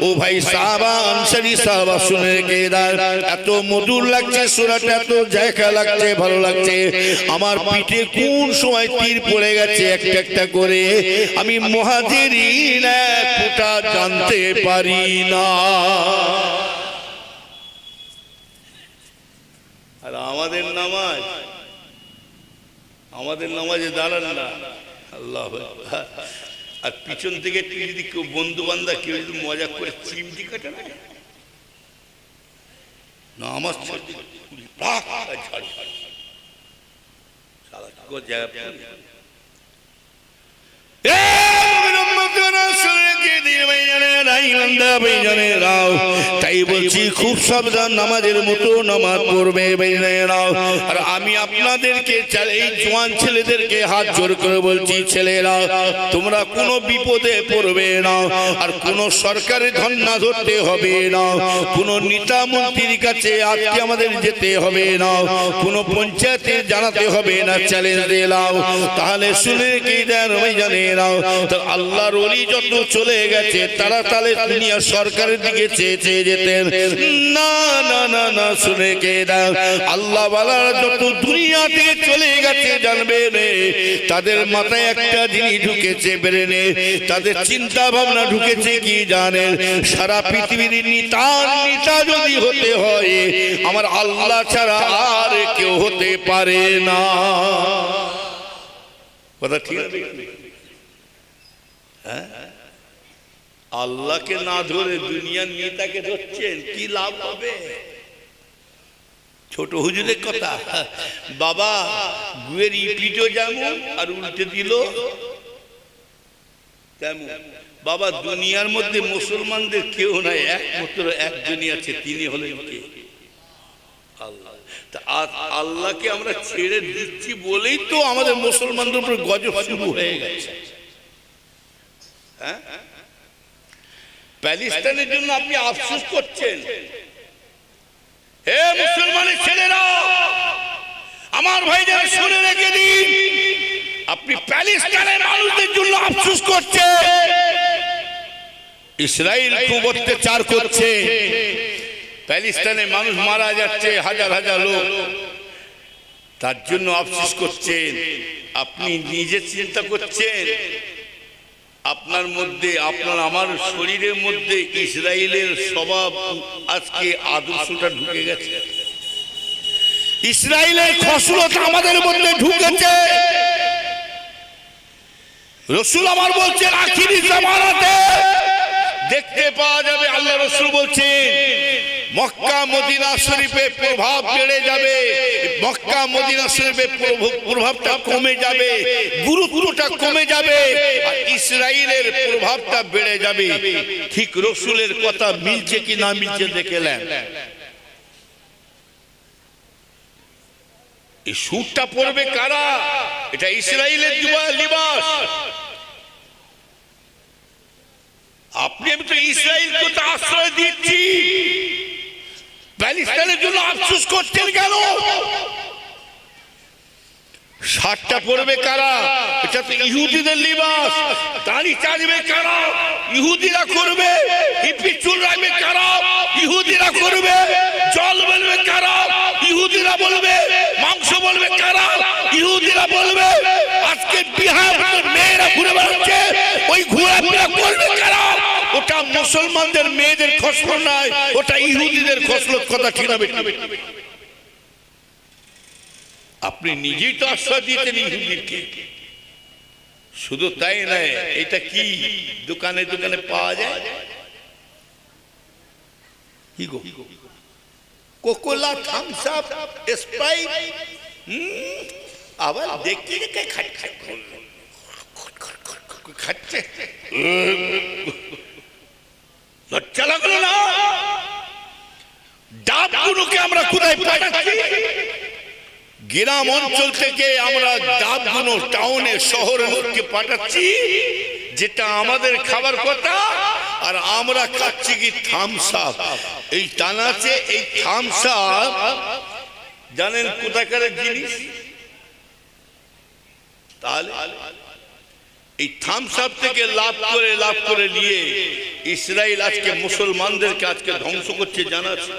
ও ভাই সাহাবা আনসারী সাহাবা শুনে রেখে দেন, এত মধুর লাগছে সূরাটা, এত জায়গা লাগছে, ভালো লাগছে, আমার পিঠে কোন সময় তীর পড়ে গেছে একটা একটা করে আমি মুহাজিরিন এক ফোঁটা জানতে পারি না। আর আমাদের নামাজে দাঁড়ান না, আল্লাহ, আর পিছন থেকে যদি কেউ বন্ধু বান্ধব কেউ যদি মজা করে চিমটি কাটে না, আমার তাই বলছি খুব সাবধান, নামাজের মতো নামাজ পড়বে। আর আমি আপনাদেরকে এই জওয়ান ছেলেদেরকে হাত জোর করে বলছি, ছেলেরা তোমরা কোনো বিপদে পড়বে না, আর কোনো সরকারের ধর্ণা ধরতে হবে না, কোনো নেতা মন্ত্রীর কাছে আজকে আমাদের যেতে হবে না, কোনো পঞ্চায়েতে জানাতে হবে না, চ্যালেঞ্জ দিলাম। তাহলে শুনে কি দেন ভাই জানেরাও, আল্লাহর ওলি যত চলে গেছে তারা তাহলে দুনিয়া সরকারের দিকে চেয়ে যেতেন না, না না না, শুনে কে দেন আল্লাহ ওয়ালারা যত দুনিয়া থেকে চলে গেছে জানবেন, তাদের মাথায় একটা জিনিস ঢুকেছে ব্রেনে, তাদের চিন্তা ভাবনা ঢুকেছে কি জানেন, সারা পৃথিবীর নেতা যদি হতে হয় আমার আল্লাহ ছাড়া আর কেউ হতে পারে না। কথা ঠিক আছে? আল্লাহকে না ধরে দুনিয়ার নেতাকে ধরছেন, কি লাভ হবে? ছোট হুজুরের কথা, বাবা গুয়ের ইপিটো যেমন আর উল্টে দিল তেমন। বাবা দুনিয়ার মধ্যে মুসলমানদের কেউ নাই, একমাত্র একজনই আছে, তিনি হলেন কে? আল্লাহ। আল্লাহকে আমরা ছেড়ে দিচ্ছি বলেই তো আমাদের মুসলমানদের উপর গজব শুরু হয়ে গেছে। হ্যাঁ, প্যালেস্টাইনের জন্য আপনি আফসোস করছেন। হে মুসলমানের ছেলেরা, আমার ভাই যারা শুনে রেখে দিন, আপনি প্যালেস্টাইনের মানুষদের জন্য আফসোস করছেন। ইসরায়েল খুব অত্যাচার করছে, প্যালেস্টাইনে মানুষ মারা যাচ্ছে, হাজার হাজার লোক, তার জন্য আফসোস করছেন। আপনি নিজে চিন্তা করছেন, আপনার মধ্যে, আপনার আমার শরীরের মধ্যে ইসরায়েলের স্বভাব আজকে আদর্শটা ঢুকে গেছে, ইসরায়েলের খসলত আমাদের মধ্যে ঢুকেছে। রাসূল আমার বলছেন আখিরি জামানাতে দেখতে পাওয়া যাবে, আল্লাহ রাসূল বলছেন মক্কা মদিনা শরীফে প্রভাব বেড়ে যাবে, মক্কা মদিনা শরীফে প্রভাবটা কমে যাবে, গুরুত্বটা কমে যাবে, আর ইসরায়েলের প্রভাবটা বেড়ে যাবে। ঠিক রাসূলের কথা মিলছে কি না মিলছে দেখে নেন। এই সুটটা পরবে কারা? এটা ইসরায়েলের লিবাস। আপনি আমি তো ইসরায়েলকে তো আশ্রয় দিচ্ছি, প্যালেস্টাইনের জন্য আফসোস করছেন কেন? শার্টটা পরবে কারা? এটা তো ইহুদিদের লিবাস। দাড়ি চাড়বে কারা? ইহুদিরা করবে। হিপি চুল রাখবে কারা? ইহুদিরা করবে। জল বলবে কারা? ইহুদিরা বলবে। মাংস বলবে কারা? ইহুদিরা বলবে। আজকে বিহারের মেয়েরা ঘুরে বেড়াচ্ছে, ওই ঘোরাফেরা করবে কারা? ওটা মুসলমানদের মেয়েদের খসলত নয়, ওটা ইহুদিদের খসলত। কথা ঠিক না? আপনি নিজেই তো আশ্রয় দিয়েছেন ইহুদিকে। শুধু তাই নয়, এটা কি দোকানে দোকানে পাওয়া যায়? কি গো? Coca Cola, Thums Up, Sprite. আবার দেখতে দেখে খাচ্ছে। লজ্জা লাগলো না? ডাবগুলোকে আমরা কোথায় পাঠাচ্ছি? গ্রাম অঞ্চল থেকে আমরা ডাবগুলো টাউনে শহরে লোককে পাঠাচ্ছি, যেটা আমাদের খাবার কথা। আর আমরা খাচ্ছি কি? Thums up. এই টানাচ্ছে। এই থামস আপ জানেন কোথাকার জিনিস? তাহলে এই থামস আপ থেকে লাভ করে নিয়ে ইসরায়েল আজকে মুসলমানদেরকে আজকে ধ্বংস করছে, জানা আছে?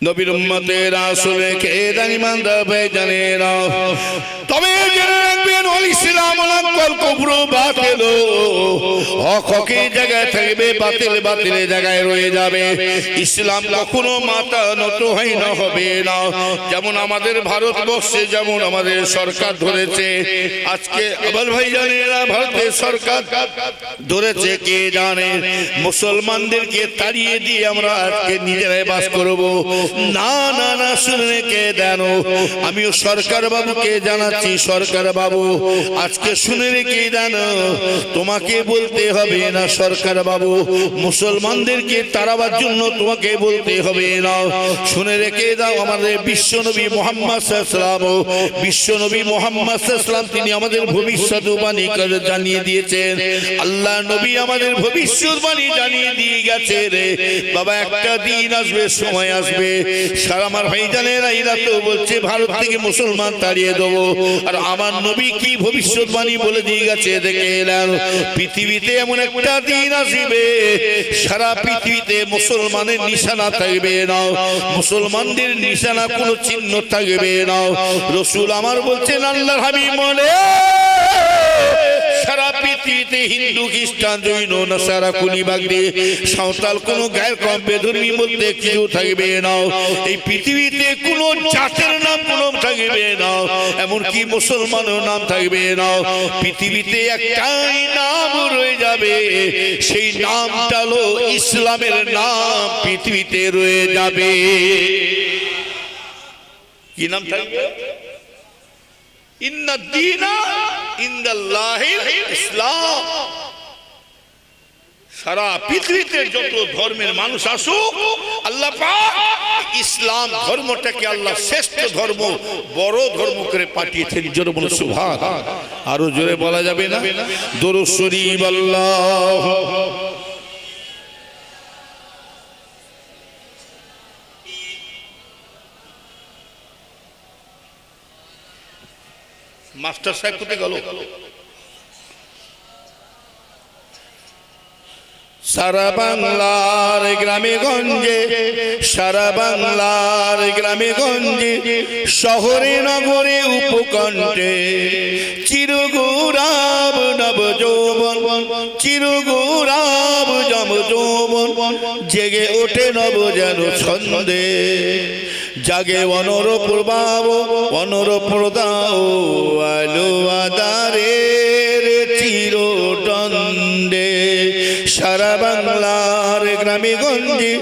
নবীর উম্মতের আসলে কে জানি মানতে জানে না। তবে জেনে রাখবেন, ওই ইসলাম নকল কুফর বাতিল। হক হকের জায়গায় থাকবে, বাতিল বাতিলের জায়গায় রয়ে যাবে। ইসলাম কখনো মাথা নত হয় না, হবে না। যেমন আমাদের ভারতবর্ষে যেমন আমাদের সরকার ধরেছে, আজকে আবার ভাই জানেরা ভারতের সরকার ধরেছে কে জানে? মুসলমানদেরকে তাড়িয়ে দিয়ে আমরা আজকে নিজেরাই বাস করব। না না না, শুনে কে দেন? আমিও সরকার বাবুকে জানাচ্ছি, সরকার বাবু আজকে শুনে রেখে দেন, তোমাকে বলতে হবে না। সরকার বাবু মুসলমানদেরকে তাড়াবার জন্য তোমাকে বলতে হবে না। শুনে রেখে দাও, আমাদের বিশ্বনবী মুহাম্মদ সাল্লাল্লাহু আলাইহি ওয়াসাল্লাম, বিশ্বনবী মুহাম্মদ সাল্লাল্লাহু আলাইহি ওয়াসাল্লাম তিনি আমাদের ভবিষ্যৎবাণী করে জানিয়ে দিয়েছেন। আল্লাহ নবী আমাদের ভবিষ্যৎবাণী জানিয়ে দিয়ে গেছে রে বাবা, একটা দিন আসবে, সময় আসবে, সারা আমার ভাইজানেরা এরা তো বলছে ভারত থেকে মুসলমান তাড়িয়ে দেবো। আর আমার নবী কি ভবিষ্যৎবাণী বলে দিয়ে গেছে? দেখে এলেন, পৃথিবীতে এমন একটা দিন আসবে, সারা পৃথিবীতে মুসলমানের নিশানা থাকবে না, মুসলমানদের নিশানা কোনো চিহ্ন থাকবে না। রসুল আমার বলছেন, আল্লাহর হাবিব বলে, সারা পৃথিবীতে হিন্দু, খ্রিস্টান, জৈন, নাসারা, কুলিবাগদি, সাঁওতাল, কোন গায়ের কম বেধর্মী বলতে কেউ থাকবে না। এই পৃথিবীতে কোন জাতের নাম কোনো থাকবে না, এমনকি মুসলমানের নাম থাকবে না। পৃথিবীতে একটাই নাম রয়ে যাবে, সেই নামটা হলো ইসলামের নাম পৃথিবীতে রয়ে যাবে। কি নাম থাকবে? ইন্না দীনা ইনদাল্লাহিল ইসলাম। সারা পৃথিবীতে যত ধর্মের মানুষ আসুক, আল্লাহ পাক ইসলাম ধর্মটাকে আল্লাহ শ্রেষ্ঠ ধর্ম, বড় ধর্ম করে পাঠিয়েছেন। জোরে বলো সুবহান। আরো জোরে বলা যাবে না? দরুদ শরীফ। আল্লাহ মাস্টার সাহেব কোথায় গেল? সারা বাংলার গ্রামে গঞ্জে, সারা বাংলার গ্রামে গঞ্জে, শহরে নগরে উপকণ্ঠে, চিরগুরাব নব যৌবন, চিরগুরাব নব যৌবন, জেগে ওঠে নব যেন ছন্দে, জাগে অনরপ্রভাব অনরপ্রদাও, আলো আদারের চিরদণ্ডে। সারা বাংলার গ্রামে গঞ্জে,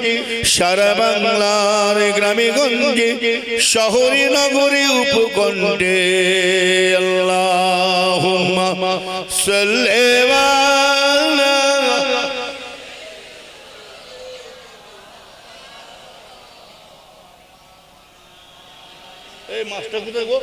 সারা বাংলার গ্রামে গঞ্জে, শহরে নগরে উপকণ্ঠে, আল্লাহুম্মা সাল্লি। এই মাছটা কোথায় গো?